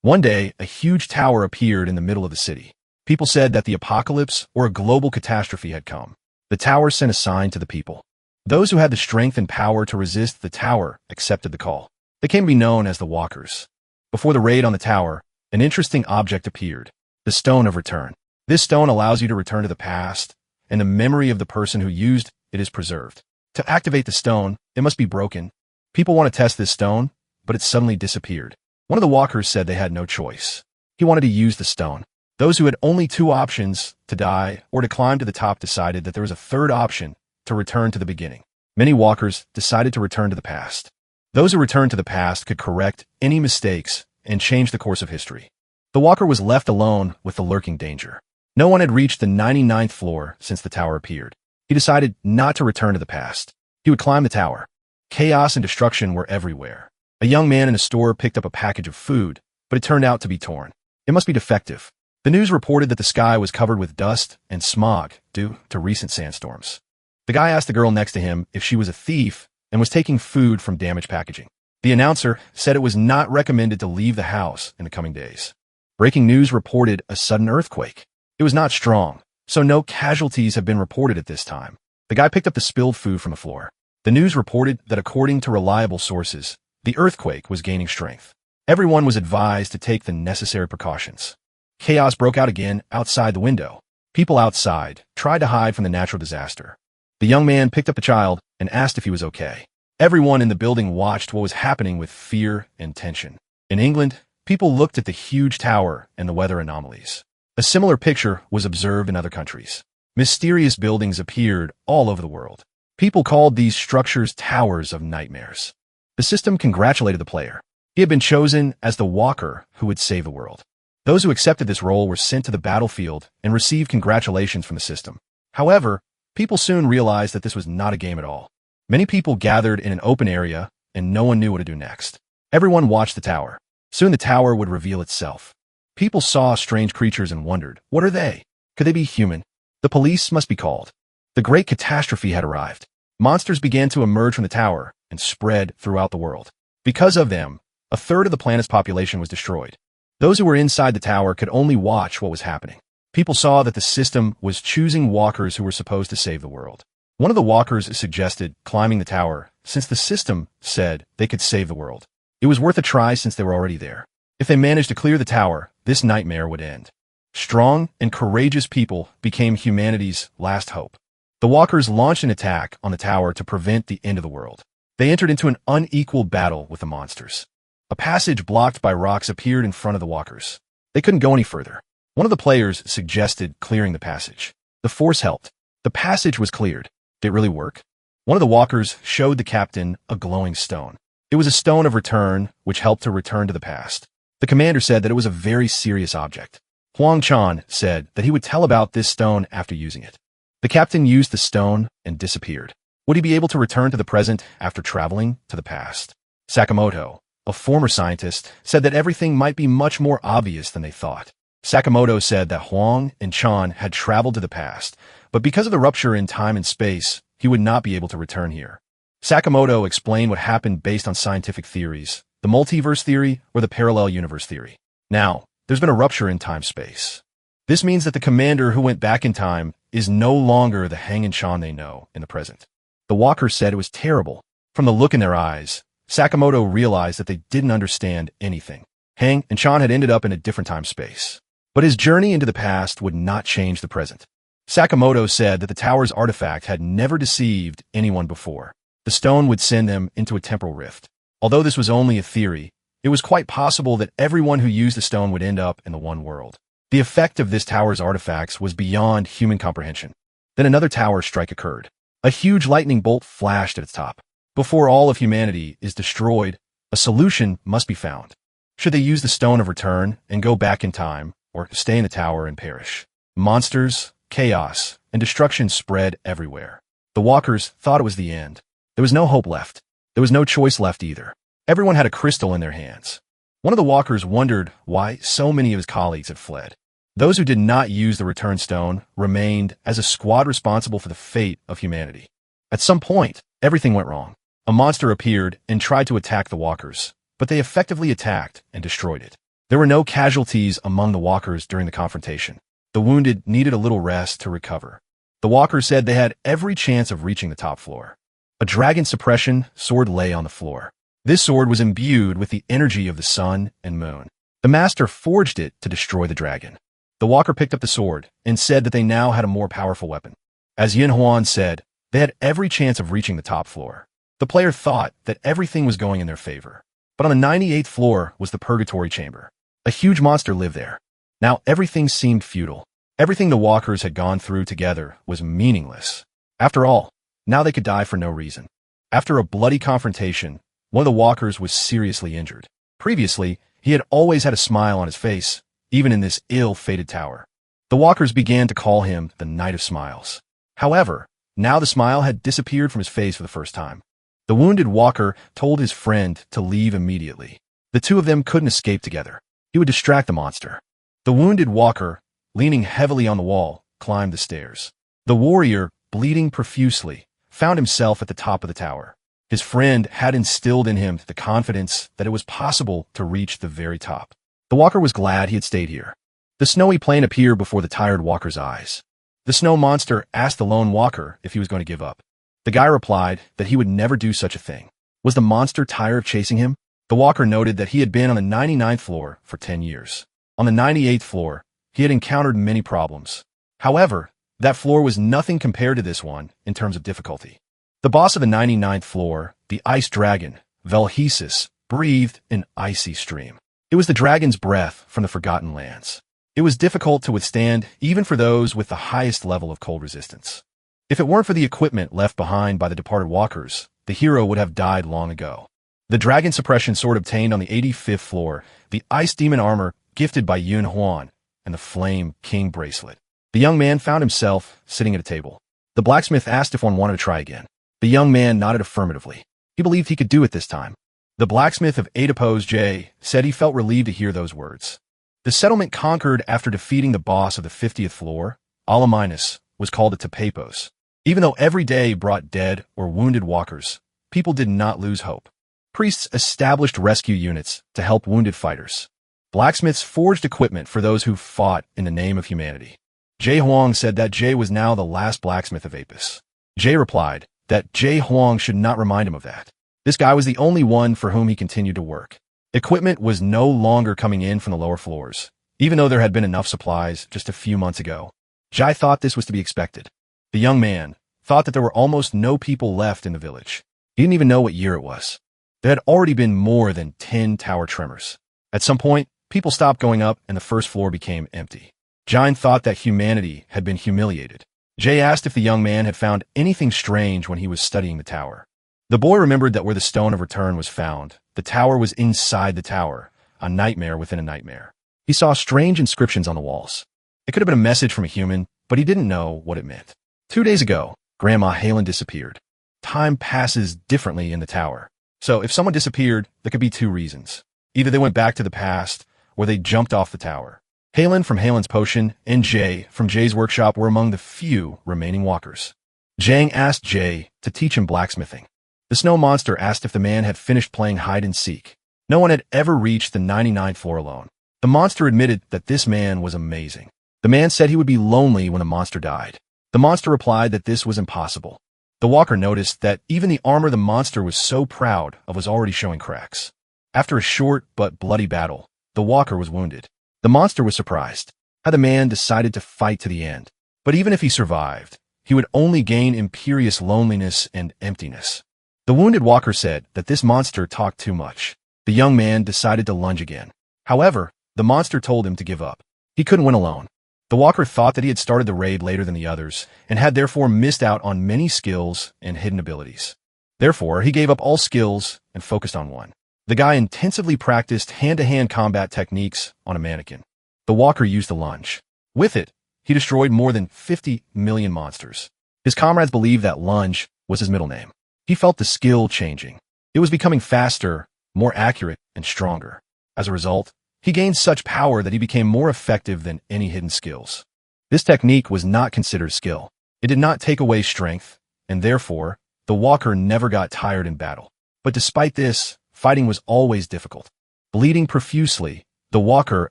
One day, a huge tower appeared in the middle of the city. People said that the apocalypse or a global catastrophe had come. The tower sent a sign to the people. Those who had the strength and power to resist the tower accepted the call. They came to be known as the Walkers. Before the raid on the tower, an interesting object appeared, the Stone of Return. This stone allows you to return to the past, and the memory of the person who used it is preserved. To activate the stone, it must be broken. People want to test this stone, but it suddenly disappeared. One of the Walkers said they had no choice. He wanted to use the stone. Those who had only two options, to die or to climb to the top, decided that there was a third option, to return to the beginning. Many Walkers decided to return to the past. Those who returned to the past could correct any mistakes and change the course of history. The Walker was left alone with the lurking danger. No one had reached the 99th floor since the tower appeared. He decided not to return to the past. He would climb the tower. Chaos and destruction were everywhere. A young man in a store picked up a package of food, but it turned out to be torn. It must be defective. The news reported that the sky was covered with dust and smog due to recent sandstorms. The guy asked the girl next to him if she was a thief and was taking food from damaged packaging. The announcer said it was not recommended to leave the house in the coming days. Breaking news reported a sudden earthquake. It was not strong, so no casualties have been reported at this time. The guy picked up the spilled food from the floor. The news reported that according to reliable sources, the earthquake was gaining strength. Everyone was advised to take the necessary precautions. Chaos broke out again outside the window. People outside tried to hide from the natural disaster. The young man picked up the child and asked if he was okay. Everyone in the building watched what was happening with fear and tension. In England, people looked at the huge tower and the weather anomalies. A similar picture was observed in other countries. Mysterious buildings appeared all over the world. People called these structures towers of nightmares. The system congratulated the player. He had been chosen as the Walker who would save the world. Those who accepted this role were sent to the battlefield and received congratulations from the system. However, people soon realized that this was not a game at all. Many people gathered in an open area, and no one knew what to do next. Everyone watched the tower. Soon the tower would reveal itself. People saw strange creatures and wondered, what are they? Could they be human? The police must be called. The great catastrophe had arrived. Monsters began to emerge from the tower and spread throughout the world. Because of them, a third of the planet's population was destroyed. Those who were inside the tower could only watch what was happening. People saw that the system was choosing Walkers who were supposed to save the world. One of the Walkers suggested climbing the tower since the system said they could save the world. It was worth a try since they were already there. If they managed to clear the tower, this nightmare would end. Strong and courageous people became humanity's last hope. The Walkers launched an attack on the tower to prevent the end of the world. They entered into an unequal battle with the monsters. A passage blocked by rocks appeared in front of the Walkers. They couldn't go any further. One of the players suggested clearing the passage. The force helped. The passage was cleared. Did it really work? One of the Walkers showed the captain a glowing stone. It was a stone of return, which helped to return to the past. The commander said that it was a very serious object. Huang Chan said that he would tell about this stone after using it. The captain used the stone and disappeared. Would he be able to return to the present after traveling to the past? Sakamoto, a former scientist, said that everything might be much more obvious than they thought. Sakamoto said that Huang and Chan had traveled to the past, but because of the rupture in time and space, he would not be able to return here. Sakamoto explained what happened based on scientific theories, the multiverse theory or the parallel universe theory. Now, there's been a rupture in time-space. This means that the commander who went back in time is no longer the Hang and Chan they know in the present. The Walkers said it was terrible. From the look in their eyes, Sakamoto realized that they didn't understand anything. Hang and Chan had ended up in a different time-space. But his journey into the past would not change the present. Sakamoto said that the tower's artifact had never deceived anyone before. The stone would send them into a temporal rift. Although this was only a theory, it was quite possible that everyone who used the stone would end up in the one world. The effect of this tower's artifacts was beyond human comprehension. Then another tower strike occurred. A huge lightning bolt flashed at its top. Before all of humanity is destroyed, a solution must be found. Should they use the Stone of Return and go back in time, or stay in the tower and perish? Monsters, chaos, and destruction spread everywhere. The Walkers thought it was the end. There was no hope left. There was no choice left either. Everyone had a crystal in their hands. One of the Walkers wondered why so many of his colleagues had fled. Those who did not use the Return Stone remained as a squad responsible for the fate of humanity. At some point, everything went wrong. A monster appeared and tried to attack the Walkers, but they effectively attacked and destroyed it. There were no casualties among the walkers during the confrontation. The wounded needed a little rest to recover. The walkers said they had every chance of reaching the top floor. A dragon suppression sword lay on the floor. This sword was imbued with the energy of the sun and moon. The master forged it to destroy the dragon. The walker picked up the sword and said that they now had a more powerful weapon. As Yin Huan said, they had every chance of reaching the top floor. The player thought that everything was going in their favor. But on the 98th floor was the purgatory chamber. A huge monster lived there. Now everything seemed futile. Everything the walkers had gone through together was meaningless. After all, now they could die for no reason. After a bloody confrontation, one of the walkers was seriously injured. Previously, he had always had a smile on his face, even in this ill-fated tower. The walkers began to call him the Knight of Smiles. However, now the smile had disappeared from his face for the first time. The wounded walker told his friend to leave immediately. The two of them couldn't escape together. He would distract the monster. The wounded walker, leaning heavily on the wall, climbed the stairs. The warrior, bleeding profusely, found himself at the top of the tower. His friend had instilled in him the confidence that it was possible to reach the very top. The walker was glad he had stayed here. The snowy plain appeared before the tired walker's eyes. The snow monster asked the lone walker if he was going to give up. The guy replied that he would never do such a thing. Was the monster tired of chasing him? The walker noted that he had been on the 99th floor for 10 years. On the 98th floor, he had encountered many problems. However, that floor was nothing compared to this one in terms of difficulty. The boss of the 99th floor, the ice dragon, Velhesis, breathed an icy stream. It was the dragon's breath from the Forgotten Lands. It was difficult to withstand even for those with the highest level of cold resistance. If it weren't for the equipment left behind by the departed walkers, the hero would have died long ago. The dragon suppression sword obtained on the 85th floor, the ice demon armor gifted by Yun Huan, and the Flame King bracelet. The young man found himself sitting at a table. The blacksmith asked if one wanted to try again. The young man nodded affirmatively. He believed he could do it this time. The blacksmith of Adipose J said he felt relieved to hear those words. The settlement conquered after defeating the boss of the 50th floor, Alaminus, was called a Tapepos. Even though every day brought dead or wounded walkers, people did not lose hope. Priests established rescue units to help wounded fighters. Blacksmiths forged equipment for those who fought in the name of humanity. Jay Huang said that Jay was now the last blacksmith of Apis. Jay replied that Jay Huang should not remind him of that. This guy was the only one for whom he continued to work. Equipment was no longer coming in from the lower floors, even though there had been enough supplies just a few months ago. Jai thought this was to be expected. The young man thought that there were almost no people left in the village. He didn't even know what year it was. There had already been more than 10 tower tremors. At some point, people stopped going up and the first floor became empty. Jain thought that humanity had been humiliated. Jay asked if the young man had found anything strange when he was studying the tower. The boy remembered that where the Stone of Return was found, the tower was inside the tower, a nightmare within a nightmare. He saw strange inscriptions on the walls. It could have been a message from a human, but he didn't know what it meant. 2 days ago, Grandma Halen disappeared. Time passes differently in the tower. So if someone disappeared, there could be 2 reasons. Either they went back to the past, or they jumped off the tower. Halen from Halen's Potion and Jay from Jay's workshop were among the few remaining walkers. Jang asked Jay to teach him blacksmithing. The snow monster asked if the man had finished playing hide-and-seek. No one had ever reached the 99th floor alone. The monster admitted that this man was amazing. The man said he would be lonely when the monster died. The monster replied that this was impossible. The walker noticed that even the armor the monster was so proud of was already showing cracks. After a short but bloody battle, the walker was wounded. The monster was surprised how the man decided to fight to the end. But even if he survived, he would only gain imperious loneliness and emptiness. The wounded walker said that this monster talked too much. The young man decided to lunge again. However, the monster told him to give up. He couldn't win alone. The walker thought that he had started the raid later than the others, and had therefore missed out on many skills and hidden abilities. Therefore, he gave up all skills and focused on one. The guy intensively practiced hand-to-hand combat techniques on a mannequin. The walker used the lunge. With it, he destroyed more than 50 million monsters. His comrades believed that lunge was his middle name. He felt the skill changing. It was becoming faster, more accurate, and stronger. As a result, he gained such power that he became more effective than any hidden skills. This technique was not considered skill. It did not take away strength, and therefore, the walker never got tired in battle. But despite this, fighting was always difficult. Bleeding profusely, The walker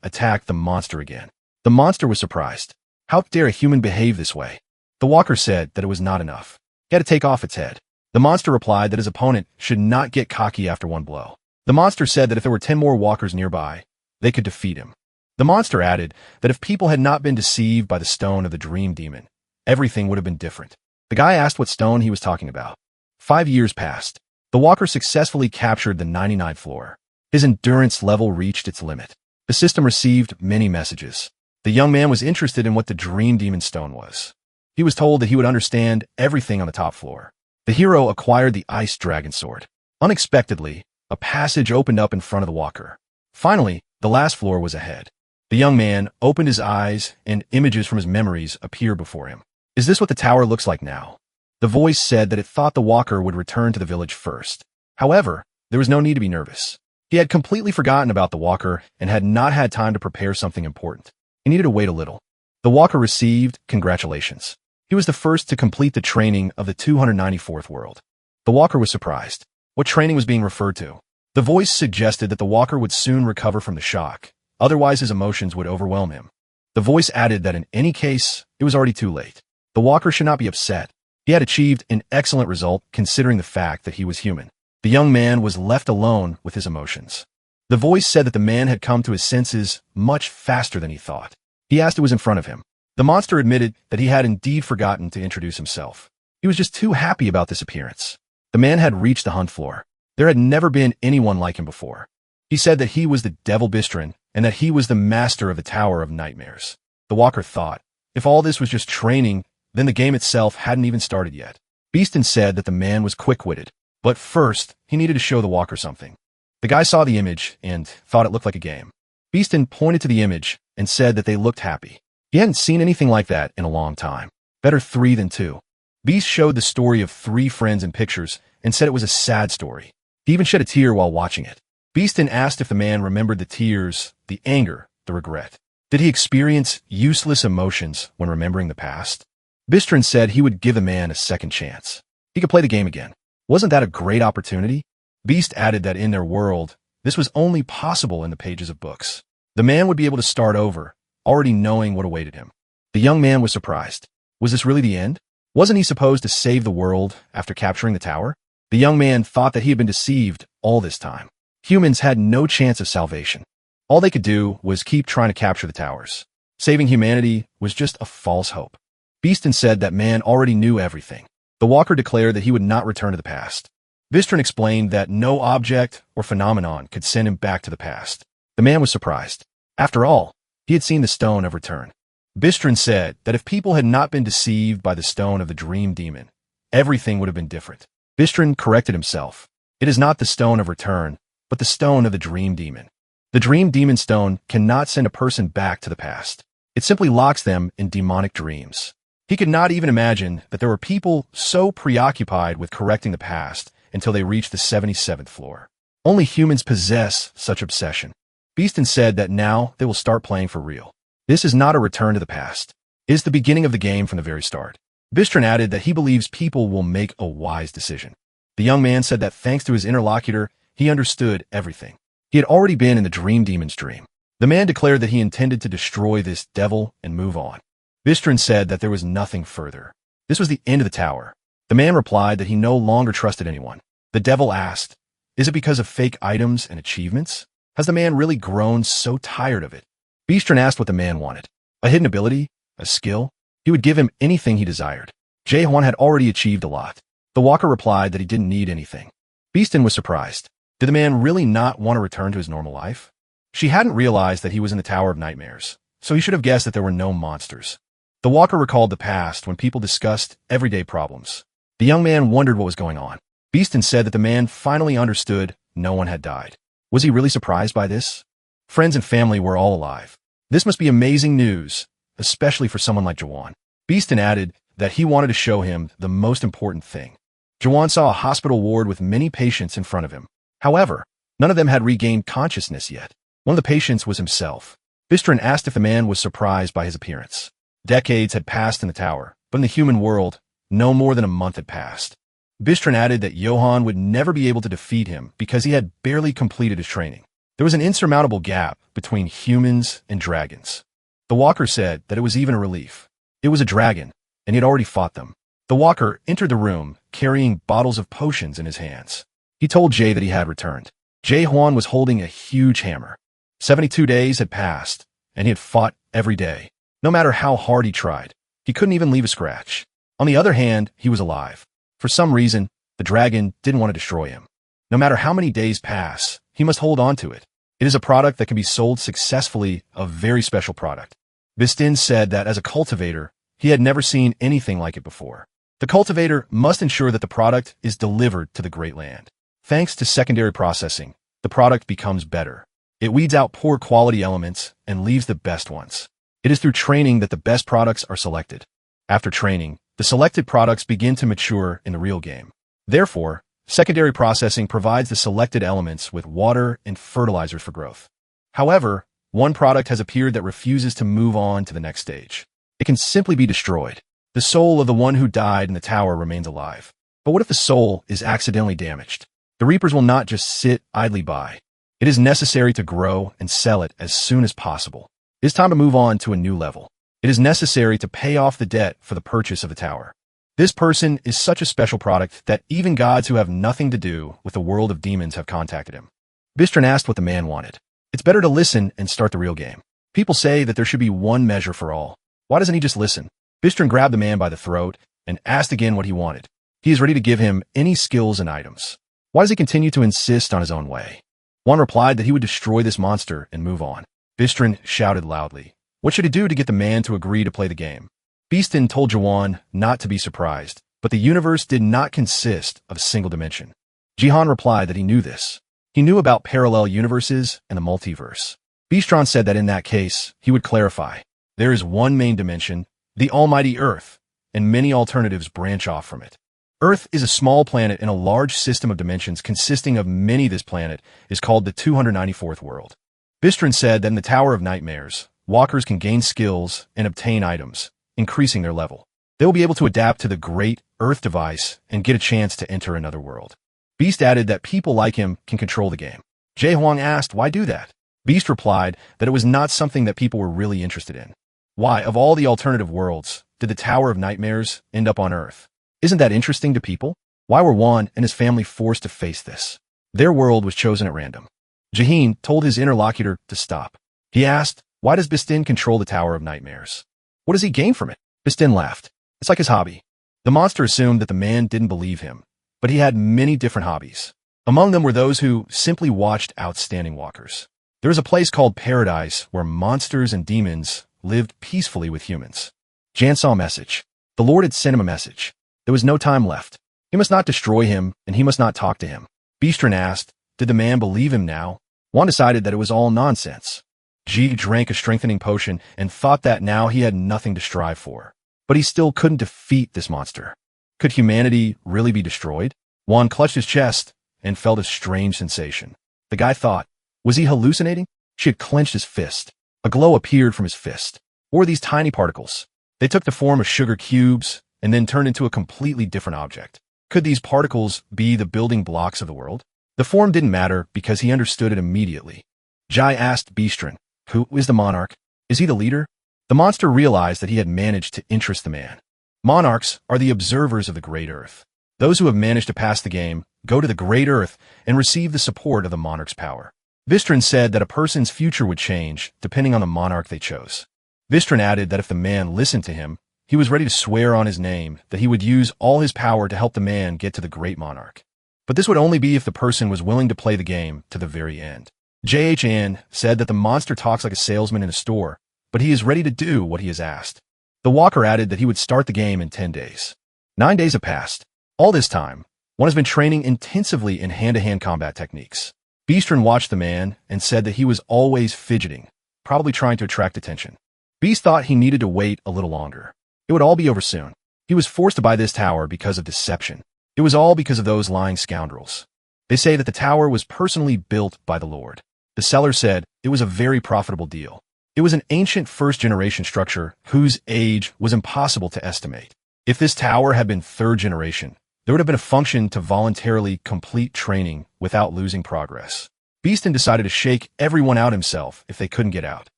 attacked the monster again. The monster was surprised. How dare a human behave this way? The walker said that it was not enough. He had to take off its head. The monster replied that his opponent should not get cocky after one blow. The monster said that if there were 10 more walkers nearby, they could defeat him. The monster added that if people had not been deceived by the stone of the dream demon, everything would have been different. The guy asked what stone he was talking about. 5 years passed. The walker successfully captured the 99th floor. His endurance level reached its limit. The system received many messages. The young man was interested in what the dream demon stone was. He was told that he would understand everything on the top floor. The hero acquired the ice dragon sword. Unexpectedly, a passage opened up in front of the walker. Finally, the last floor was ahead. The young man opened his eyes and images from his memories appeared before him. Is this what the tower looks like now? The voice said that it thought the walker would return to the village first. However, there was no need to be nervous. He had completely forgotten about the walker and had not had time to prepare something important. He needed to wait a little. The walker received congratulations. He was the first to complete the training of the 294th world. The walker was surprised. What training was being referred to? The voice suggested that the walker would soon recover from the shock. Otherwise, his emotions would overwhelm him. The voice added that in any case, it was already too late. The walker should not be upset. He had achieved an excellent result considering the fact that he was human. The young man was left alone with his emotions. The voice said that the man had come to his senses much faster than he thought. He asked who was in front of him. The monster admitted that he had indeed forgotten to introduce himself. He was just too happy about this appearance. The man had reached the hunt floor. There had never been anyone like him before. He said that he was the devil Bistron and that he was the master of the Tower of Nightmares. The walker thought, if all this was just training, then the game itself hadn't even started yet. Beeston said that the man was quick-witted, but first, he needed to show the walker something. The guy saw the image and thought it looked like a game. Beeston pointed to the image and said that they looked happy. He hadn't seen anything like that in a long time. Better 3 than 2. Beast showed the story of 3 friends in pictures and said it was a sad story. He even shed a tear while watching it. Beeston asked if the man remembered the tears, the anger, the regret. Did he experience useless emotions when remembering the past? Bistron said he would give the man a second chance. He could play the game again. Wasn't that a great opportunity? Beast added that in their world, this was only possible in the pages of books. The man would be able to start over, already knowing what awaited him. The young man was surprised. Was this really the end? Wasn't he supposed to save the world after capturing the tower? The young man thought that he had been deceived all this time. Humans had no chance of salvation. All they could do was keep trying to capture the towers. Saving humanity was just a false hope. Beeston said that man already knew everything. The walker declared that he would not return to the past. Bistron explained that no object or phenomenon could send him back to the past. The man was surprised. After all, he had seen the stone of return. Bistron said that if people had not been deceived by the stone of the dream demon, everything would have been different. Bistron corrected himself. It is not the stone of return, but the stone of the dream demon. The dream demon stone cannot send a person back to the past. It simply locks them in demonic dreams. He could not even imagine that there were people so preoccupied with correcting the past until they reached the 77th floor. Only humans possess such obsession. Beeston said that now they will start playing for real. This is not a return to the past. It is the beginning of the game from the very start. Bistron added that he believes people will make a wise decision. The young man said that thanks to his interlocutor, he understood everything. He had already been in the dream demon's dream. The man declared that he intended to destroy this devil and move on. Bistron said that there was nothing further. This was the end of the tower. The man replied that he no longer trusted anyone. The devil asked, is it because of fake items and achievements? Has the man really grown so tired of it? Bistron asked what the man wanted. A hidden ability? A skill? He would give him anything he desired. Jae-hwan had already achieved a lot. The walker replied that he didn't need anything. Beeston was surprised. Did the man really not want to return to his normal life? She hadn't realized that he was in the Tower of Nightmares, so he should have guessed that there were no monsters. The walker recalled the past when people discussed everyday problems. The young man wondered what was going on. Beeston said that the man finally understood no one had died. Was he really surprised by this? Friends and family were all alive. This must be amazing news, especially for someone like Jae-hwan. Beeston added that he wanted to show him the most important thing. Jae-hwan saw a hospital ward with many patients in front of him. However, none of them had regained consciousness yet. One of the patients was himself. Bistron asked if the man was surprised by his appearance. Decades had passed in the tower, but in the human world, no more than a month had passed. Bistron added that Johan would never be able to defeat him because he had barely completed his training. There was an insurmountable gap between humans and dragons. The walker said that it was even a relief. It was a dragon, and he had already fought them. The walker entered the room, carrying bottles of potions in his hands. He told Jay that he had returned. Jay Huan was holding a huge hammer. 72 days had passed, and he had fought every day. No matter how hard he tried, he couldn't even leave a scratch. On the other hand, he was alive. For some reason, the dragon didn't want to destroy him. No matter how many days pass, he must hold on to it. It is a product that can be sold successfully, a very special product. Bistin said that as a cultivator, he had never seen anything like it before. The cultivator must ensure that the product is delivered to the Great Land. Thanks to secondary processing, the product becomes better. It weeds out poor quality elements and leaves the best ones. It is through training that the best products are selected. After training, the selected products begin to mature in the real game. Therefore, secondary processing provides the selected elements with water and fertilizers for growth. However, one product has appeared that refuses to move on to the next stage. It can simply be destroyed. The soul of the one who died in the tower remains alive. But what if the soul is accidentally damaged? The reapers will not just sit idly by. It is necessary to grow and sell it as soon as possible. It is time to move on to a new level. It is necessary to pay off the debt for the purchase of the tower. This person is such a special product that even gods who have nothing to do with the world of demons have contacted him. Bistrin asked what the man wanted. It's better to listen and start the real game. People say that there should be one measure for all. Why doesn't he just listen? Bistrin grabbed the man by the throat and asked again what he wanted. He is ready to give him any skills and items. Why does he continue to insist on his own way? Juan replied that he would destroy this monster and move on. Bistrin shouted loudly. What should he do to get the man to agree to play the game? Bistin told Juan not to be surprised, but the universe did not consist of a single dimension. Jihan replied that he knew this. He knew about parallel universes and the multiverse. Bistron said that in that case, he would clarify. There is one main dimension, the almighty Earth, and many alternatives branch off from it. Earth is a small planet in a large system of dimensions consisting of many. This planet is called the 294th world. Bistron said that in the Tower of Nightmares, walkers can gain skills and obtain items, increasing their level. They will be able to adapt to the Great Earth device and get a chance to enter another world. Beast added that people like him can control the game. Jay Huang asked, why do that? Beast replied that it was not something that people were really interested in. Why, of all the alternative worlds, did the Tower of Nightmares end up on Earth? Isn't that interesting to people? Why were Juan and his family forced to face this? Their world was chosen at random. Jaheen told his interlocutor to stop. He asked, why does Bistin control the Tower of Nightmares? What does he gain from it? Bistin laughed. It's like his hobby. The monster assumed that the man didn't believe him, but he had many different hobbies. Among them were those who simply watched outstanding walkers. There is a place called Paradise where monsters and demons lived peacefully with humans. Jan saw a message. The Lord had sent him a message. There was no time left. He must not destroy him, and he must not talk to him. Bistrin asked, did the man believe him now? Juan decided that it was all nonsense. Ji drank a strengthening potion and thought that now he had nothing to strive for. But he still couldn't defeat this monster. Could humanity really be destroyed? Juan clutched his chest and felt a strange sensation. The guy thought, was he hallucinating? She had clenched his fist. A glow appeared from his fist. What were these tiny particles? They took the form of sugar cubes and then turned into a completely different object. Could these particles be the building blocks of the world? The form didn't matter because he understood it immediately. Jai asked Bistrin, who is the monarch? Is he the leader? The monster realized that he had managed to interest the man. Monarchs are the observers of the Great Earth. Those who have managed to pass the game go to the Great Earth and receive the support of the monarch's power. Bistrin said that a person's future would change depending on the monarch they chose. Bistrin added that if the man listened to him, he was ready to swear on his name that he would use all his power to help the man get to the great monarch. But this would only be if the person was willing to play the game to the very end. JHN said that the monster talks like a salesman in a store, but he is ready to do what he is asked. The walker added that he would start the game in 10 days. 9 days have passed. All this time, one has been training intensively in hand-to-hand combat techniques. Bistrin watched the man and said that he was always fidgeting, probably trying to attract attention. Beast thought he needed to wait a little longer. It would all be over soon. He was forced to buy this tower because of deception. It was all because of those lying scoundrels. They say that the tower was personally built by the Lord. The seller said it was a very profitable deal. It was an ancient first-generation structure whose age was impossible to estimate. If this tower had been third generation, there would have been a function to voluntarily complete training without losing progress. Beaston decided to shake everyone out himself if they couldn't get out.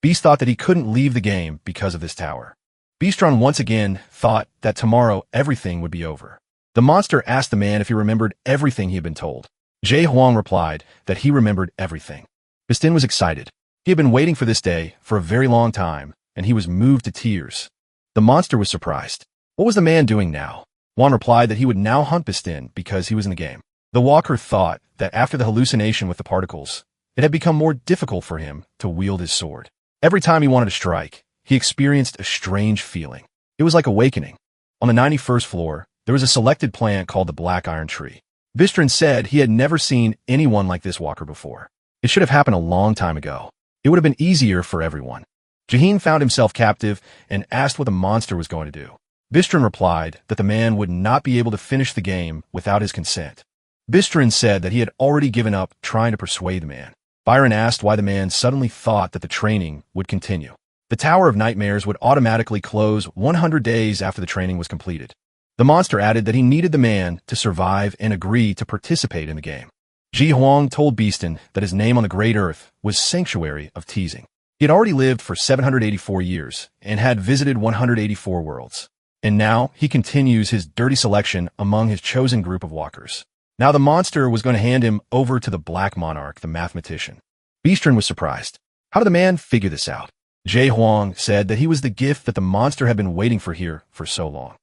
Beast thought that he couldn't leave the game because of this tower. Beastron once again thought that tomorrow everything would be over. The monster asked the man if he remembered everything he had been told. Jae Huang replied that he remembered everything. Beaston was excited. He had been waiting for this day for a very long time, and he was moved to tears. The monster was surprised. What was the man doing now? Huang replied that he would now hunt Beaston because he was in the game. The walker thought that after the hallucination with the particles, it had become more difficult for him to wield his sword. Every time he wanted to strike, he experienced a strange feeling. It was like awakening. On the 91st floor, there was a selected plant called the Black Iron Tree. Bistron said he had never seen anyone like this walker before. It should have happened a long time ago. It would have been easier for everyone. Jaheen found himself captive and asked what the monster was going to do. Bistron replied that the man would not be able to finish the game without his consent. Bistron said that he had already given up trying to persuade the man. Byron asked why the man suddenly thought that the training would continue. The Tower of Nightmares would automatically close 100 days after the training was completed. The monster added that he needed the man to survive and agree to participate in the game. Ji Huang told Beaston that his name on the Great Earth was Sanctuary of Teasing. He had already lived for 784 years and had visited 184 worlds. And now he continues his dirty selection among his chosen group of walkers. Now the monster was going to hand him over to the Black Monarch, the mathematician. Beastron was surprised. How did the man figure this out? Jae Huang said that he was the gift that the monster had been waiting for here for so long.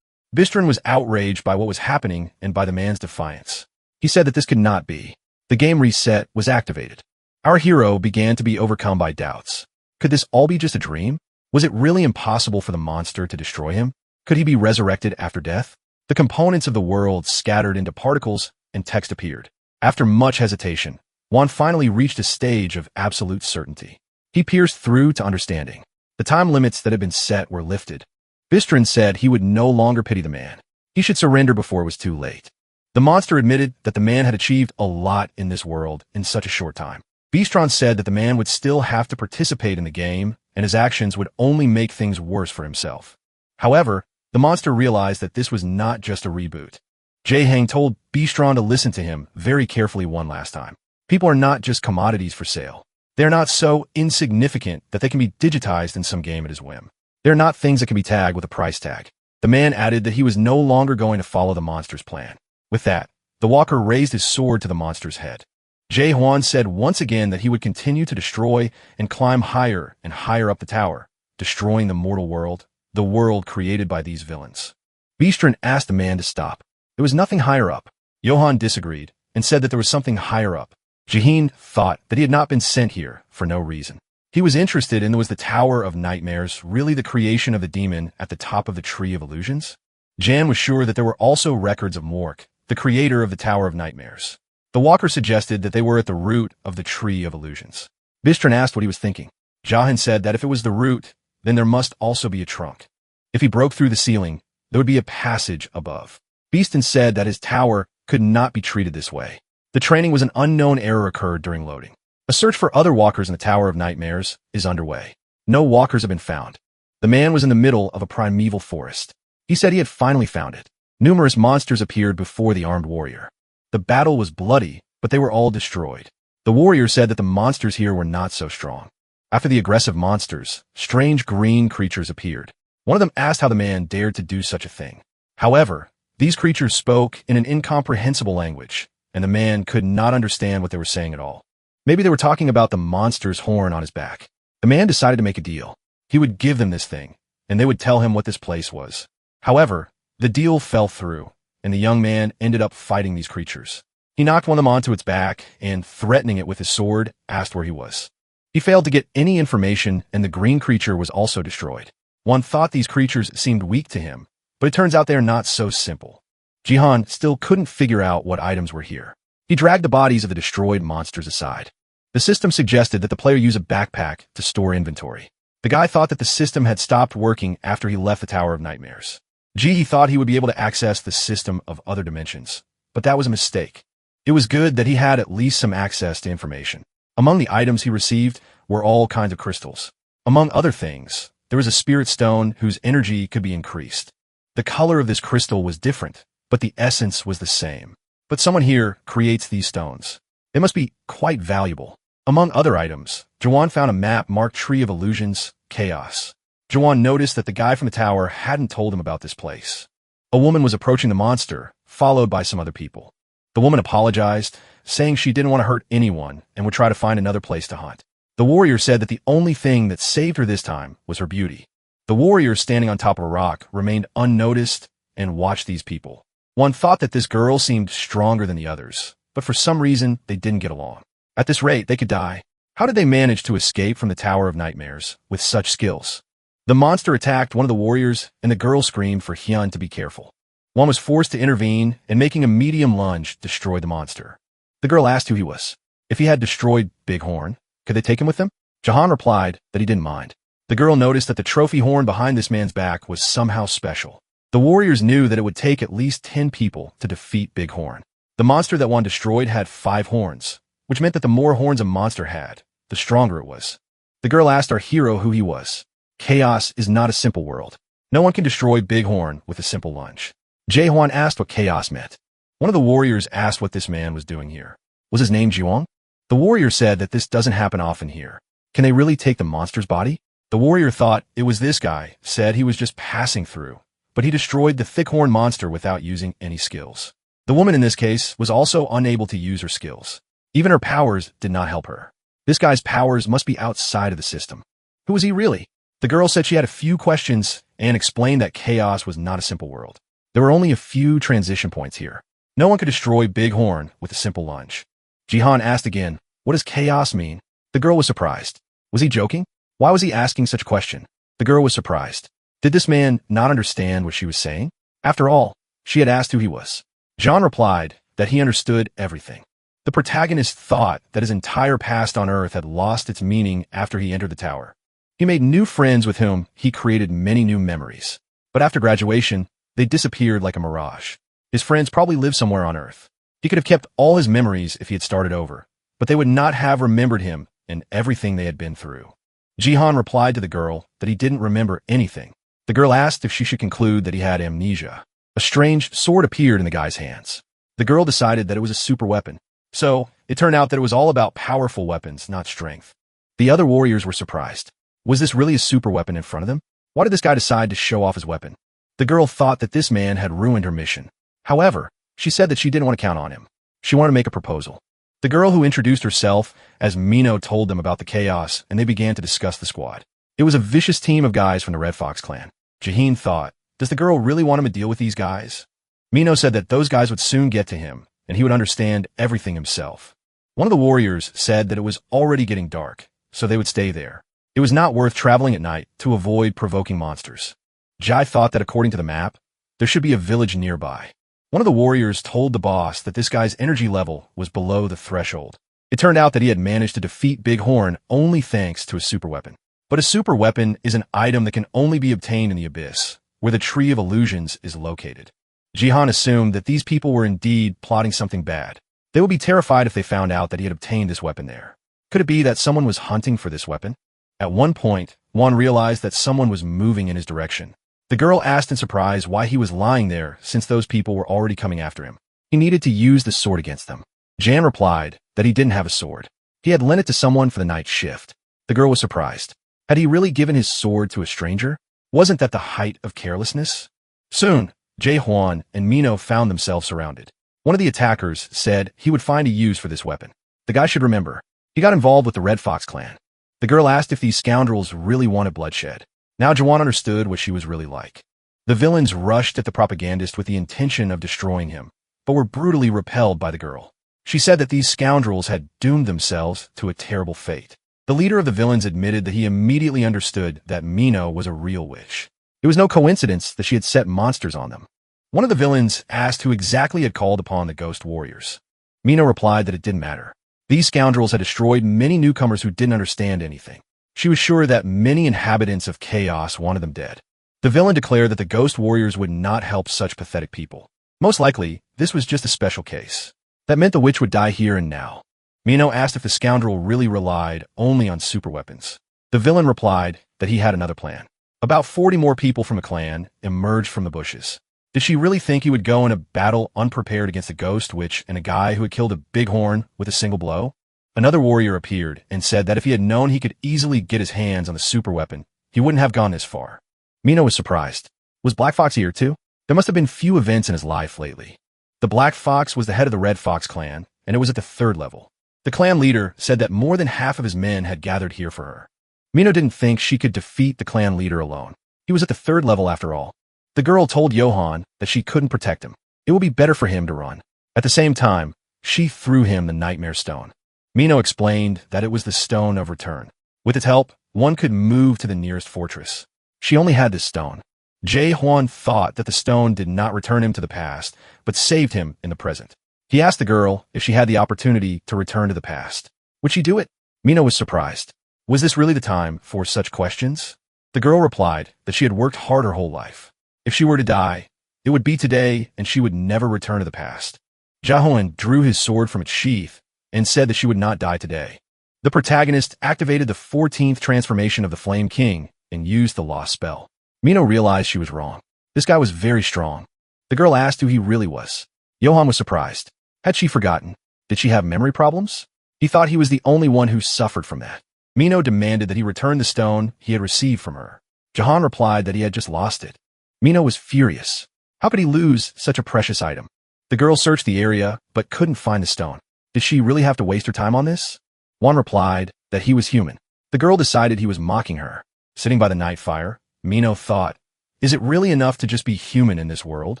Bistron was outraged by what was happening and by the man's defiance. He said that this could not be. The game reset was activated. Our hero began to be overcome by doubts. Could this all be just a dream? Was it really impossible for the monster to destroy him? Could he be resurrected after death? The components of the world scattered into particles and text appeared. After much hesitation, Juan finally reached a stage of absolute certainty. He pierced through to understanding. The time limits that had been set were lifted. Bistron said he would no longer pity the man. He should surrender before it was too late. The monster admitted that the man had achieved a lot in this world in such a short time. Bistron said that the man would still have to participate in the game, and his actions would only make things worse for himself. However, the monster realized that this was not just a reboot. Jae Hang told Bistron to listen to him very carefully one last time. People are not just commodities for sale. They are not so insignificant that they can be digitized in some game at his whim. They are not things that can be tagged with a price tag. The man added that he was no longer going to follow the monster's plan. With that, the walker raised his sword to the monster's head. Jae Huan said once again that he would continue to destroy and climb higher and higher up the tower, destroying the mortal world, the world created by these villains. Beastron asked the man to stop. There was nothing higher up. Johan disagreed and said that there was something higher up. Jaheen thought that he had not been sent here for no reason. He was interested in was the Tower of Nightmares really the creation of the demon at the top of the Tree of Illusions? Jan was sure that there were also records of Mork, the creator of the Tower of Nightmares. The walker suggested that they were at the root of the Tree of Illusions. Bistron asked what he was thinking. Jahan said that if it was the root, then there must also be a trunk. If he broke through the ceiling, there would be a passage above. Beaston said that his tower could not be treated this way. The training was an unknown error occurred during loading. A search for other walkers in the Tower of Nightmares is underway. No walkers have been found. The man was in the middle of a primeval forest. He said he had finally found it. Numerous monsters appeared before the armed warrior. The battle was bloody, but they were all destroyed. The warrior said that the monsters here were not so strong. After the aggressive monsters, strange green creatures appeared. One of them asked how the man dared to do such a thing. However, these creatures spoke in an incomprehensible language, and the man could not understand what they were saying at all. Maybe they were talking about the monster's horn on his back. The man decided to make a deal. He would give them this thing, and they would tell him what this place was. However, the deal fell through, and the young man ended up fighting these creatures. He knocked one of them onto its back, and threatening it with his sword, asked where he was. He failed to get any information, and the green creature was also destroyed. One thought these creatures seemed weak to him, but it turns out they are not so simple. Jihan still couldn't figure out what items were here. He dragged the bodies of the destroyed monsters aside. The system suggested that the player use a backpack to store inventory. The guy thought that the system had stopped working after he left the Tower of Nightmares. He thought he would be able to access the system of other dimensions, but that was a mistake. It was good that he had at least some access to information. Among the items he received were all kinds of crystals. Among other things, there was a spirit stone whose energy could be increased. The color of this crystal was different, but the essence was the same. But someone here creates these stones. It must be quite valuable. Among other items, Jawan found a map marked Tree of Illusions, Chaos. Jawan noticed that the guy from the tower hadn't told him about this place. A woman was approaching the monster, followed by some other people. The woman apologized, saying she didn't want to hurt anyone and would try to find another place to hunt. The warrior said that the only thing that saved her this time was her beauty. The warrior standing on top of a rock remained unnoticed and watched these people. One thought that this girl seemed stronger than the others, but for some reason they didn't get along. At this rate, they could die. How did they manage to escape from the Tower of Nightmares with such skills? The monster attacked one of the warriors, and the girl screamed for Hyun to be careful. One was forced to intervene, and making a medium lunge, destroyed the monster. The girl asked who he was. If he had destroyed Big Horn, could they take him with them? Jahan replied that he didn't mind. The girl noticed that the trophy horn behind this man's back was somehow special. The warriors knew that it would take at least 10 people to defeat Big Horn. The monster that one destroyed had 5 horns, which meant that the more horns a monster had, the stronger it was. The girl asked our hero who he was. Chaos is not a simple world. No one can destroy Big Horn with a simple lunge. Jae-hwan asked what chaos meant. One of the warriors asked what this man was doing here. Was his name Jiwon? The warrior said that this doesn't happen often here. Can they really take the monster's body? The warrior thought it was this guy, said he was just passing through, but he destroyed the thick-horn monster without using any skills. The woman in this case was also unable to use her skills. Even her powers did not help her. This guy's powers must be outside of the system. Who was he really? The girl said she had a few questions and explained that chaos was not a simple world. There were only a few transition points here. No one could destroy Big Horn with a simple lunge. Jihan asked again, what does chaos mean? The girl was surprised. Was he joking? Why was he asking such a question? The girl was surprised. Did this man not understand what she was saying? After all, she had asked who he was. Jean replied that he understood everything. The protagonist thought that his entire past on Earth had lost its meaning after he entered the tower. He made new friends with whom he created many new memories. But after graduation, they disappeared like a mirage. His friends probably lived somewhere on Earth. He could have kept all his memories if he had started over, but they would not have remembered him and everything they had been through. Jihan replied to the girl that he didn't remember anything. The girl asked if she should conclude that he had amnesia. A strange sword appeared in the guy's hands. The girl decided that it was a super weapon. So, it turned out that it was all about powerful weapons, not strength. The other warriors were surprised. Was this really a super weapon in front of them? Why did this guy decide to show off his weapon? The girl thought that this man had ruined her mission. However, she said that she didn't want to count on him. She wanted to make a proposal. The girl who introduced herself as Mino told them about the chaos, and they began to discuss the squad. It was a vicious team of guys from the Red Fox clan. Jaheen thought, does the girl really want him to deal with these guys? Mino said that those guys would soon get to him, and he would understand everything himself. One of the warriors said that it was already getting dark, so they would stay there. It was not worth traveling at night to avoid provoking monsters. Jai thought that according to the map, there should be a village nearby. One of the warriors told the boss that this guy's energy level was below the threshold. It turned out that he had managed to defeat Big Horn only thanks to a super weapon. But a super weapon is an item that can only be obtained in the abyss, where the Tree of Illusions is located. Jihan assumed that these people were indeed plotting something bad. They would be terrified if they found out that he had obtained this weapon there. Could it be that someone was hunting for this weapon? At one point, Juan realized that someone was moving in his direction. The girl asked in surprise why he was lying there since those people were already coming after him. He needed to use the sword against them. Jan replied that he didn't have a sword. He had lent it to someone for the night shift. The girl was surprised. Had he really given his sword to a stranger? Wasn't that the height of carelessness? Soon, Jae-hwan and Mino found themselves surrounded. One of the attackers said he would find a use for this weapon. The guy should remember. He got involved with the Red Fox clan. The girl asked if these scoundrels really wanted bloodshed. Now Jawan understood what she was really like. The villains rushed at the propagandist with the intention of destroying him, but were brutally repelled by the girl. She said that these scoundrels had doomed themselves to a terrible fate. The leader of the villains admitted that he immediately understood that Mino was a real witch. It was no coincidence that she had set monsters on them. One of the villains asked who exactly had called upon the ghost warriors. Mino replied that it didn't matter. These scoundrels had destroyed many newcomers who didn't understand anything. She was sure that many inhabitants of chaos wanted them dead. The villain declared that the ghost warriors would not help such pathetic people. Most likely, this was just a special case. That meant the witch would die here and now. Mino asked if the scoundrel really relied only on super weapons. The villain replied that he had another plan. About 40 more people from a clan emerged from the bushes. Did she really think he would go in a battle unprepared against a ghost witch and a guy who had killed a bighorn with a single blow? Another warrior appeared and said that if he had known he could easily get his hands on the super weapon, he wouldn't have gone this far. Mino was surprised. Was Black Fox here too? There must have been few events in his life lately. The Black Fox was the head of the Red Fox clan, and it was at the 3rd level. The clan leader said that more than half of his men had gathered here for her. Mino didn't think she could defeat the clan leader alone. He was at the 3rd level after all. The girl told Johan that she couldn't protect him. It would be better for him to run. At the same time, she threw him the Nightmare Stone. Mino explained that it was the Stone of Return. With its help, one could move to the nearest fortress. She only had this stone. Jae-hwan thought that the stone did not return him to the past, but saved him in the present. He asked the girl if she had the opportunity to return to the past. Would she do it? Mino was surprised. Was this really the time for such questions? The girl replied that she had worked hard her whole life. If she were to die, it would be today and she would never return to the past. Jae-hwan drew his sword from its sheath and said that she would not die today. The protagonist activated the 14th transformation of the Flame King and used the lost spell. Mino realized she was wrong. This guy was very strong. The girl asked who he really was. Johan was surprised. Had she forgotten? Did she have memory problems? He thought he was the only one who suffered from that. Mino demanded that he return the stone he had received from her. Jahan replied that he had just lost it. Mino was furious. How could he lose such a precious item? The girl searched the area, but couldn't find the stone. Did she really have to waste her time on this? Juan replied that he was human. The girl decided he was mocking her. Sitting by the night fire, Mino thought, is it really enough to just be human in this world?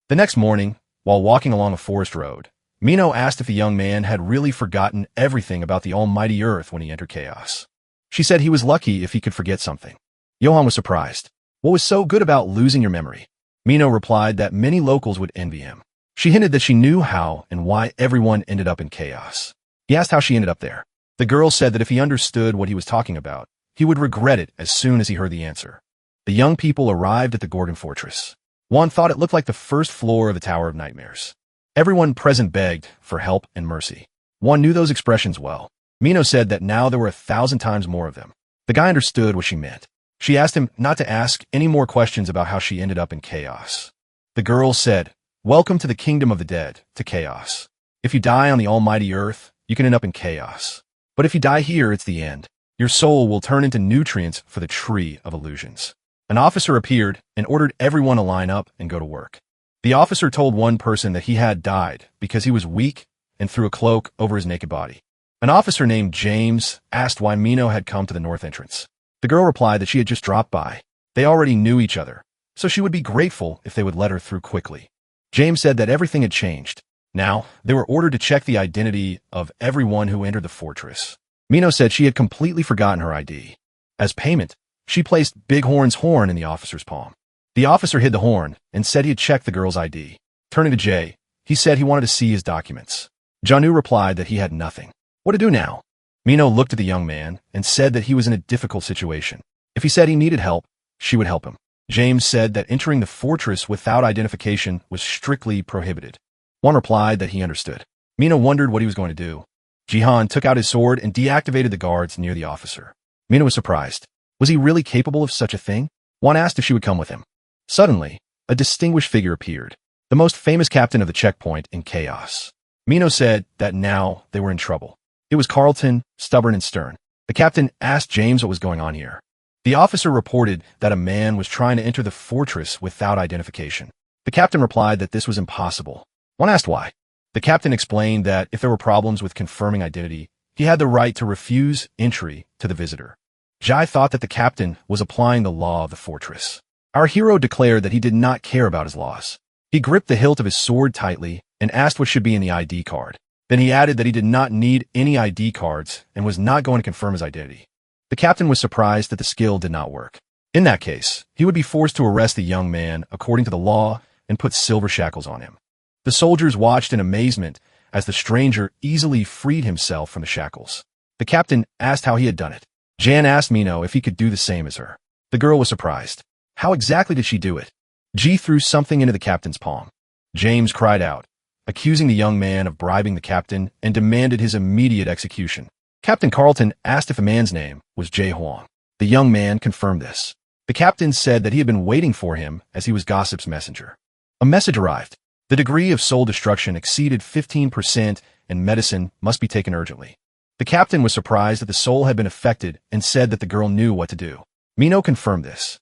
The next morning, while walking along a forest road, Mino asked if the young man had really forgotten everything about the almighty earth when he entered chaos. She said he was lucky if he could forget something. Johan was surprised. What was so good about losing your memory? Mino replied that many locals would envy him. She hinted that she knew how and why everyone ended up in chaos. He asked how she ended up there. The girl said that if he understood what he was talking about, he would regret it as soon as he heard the answer. The young people arrived at the Gorgon Fortress. Juan thought it looked like the first floor of the Tower of Nightmares. Everyone present begged for help and mercy. Juan knew those expressions well. Mino said that now there were 1,000 times more of them. The guy understood what she meant. She asked him not to ask any more questions about how she ended up in chaos. The girl said, "Welcome to the kingdom of the dead, to chaos. If you die on the almighty earth, you can end up in chaos. But if you die here, it's the end. Your soul will turn into nutrients for the tree of illusions." An officer appeared and ordered everyone to line up and go to work. The officer told one person that he had died because he was weak and threw a cloak over his naked body. An officer named James asked why Mino had come to the north entrance. The girl replied that she had just dropped by. They already knew each other, so she would be grateful if they would let her through quickly. James said that everything had changed. Now, they were ordered to check the identity of everyone who entered the fortress. Mino said she had completely forgotten her ID. As payment, she placed Bighorn's horn in the officer's palm. The officer hid the horn and said he had checked the girl's ID. Turning to Jay, he said he wanted to see his documents. Janu replied that he had nothing. What to do now? Mino looked at the young man and said that he was in a difficult situation. If he said he needed help, she would help him. James said that entering the fortress without identification was strictly prohibited. One replied that he understood. Mino wondered what he was going to do. Jihan took out his sword and deactivated the guards near the officer. Mino was surprised. Was he really capable of such a thing? One asked if she would come with him. Suddenly, a distinguished figure appeared, the most famous captain of the checkpoint in chaos. Mino said that now they were in trouble. It was Carlton, stubborn and stern. The captain asked James what was going on here. The officer reported that a man was trying to enter the fortress without identification. The captain replied that this was impossible. One asked why. The captain explained that if there were problems with confirming identity, he had the right to refuse entry to the visitor. Jai thought that the captain was applying the law of the fortress. Our hero declared that he did not care about his laws. He gripped the hilt of his sword tightly and asked what should be in the ID card. Then he added that he did not need any ID cards and was not going to confirm his identity. The captain was surprised that the skill did not work. In that case, he would be forced to arrest the young man according to the law and put silver shackles on him. The soldiers watched in amazement as the stranger easily freed himself from the shackles. The captain asked how he had done it. Jan asked Mino if he could do the same as her. The girl was surprised. How exactly did she do it? G threw something into the captain's palm. James cried out, accusing the young man of bribing the captain and demanded his immediate execution. Captain Carlton asked if the man's name was Jae Huang. The young man confirmed this. The captain said that he had been waiting for him as he was Gossip's messenger. A message arrived. The degree of soul destruction exceeded 15% and medicine must be taken urgently. The captain was surprised that the soul had been affected and said that the girl knew what to do. Mino confirmed this.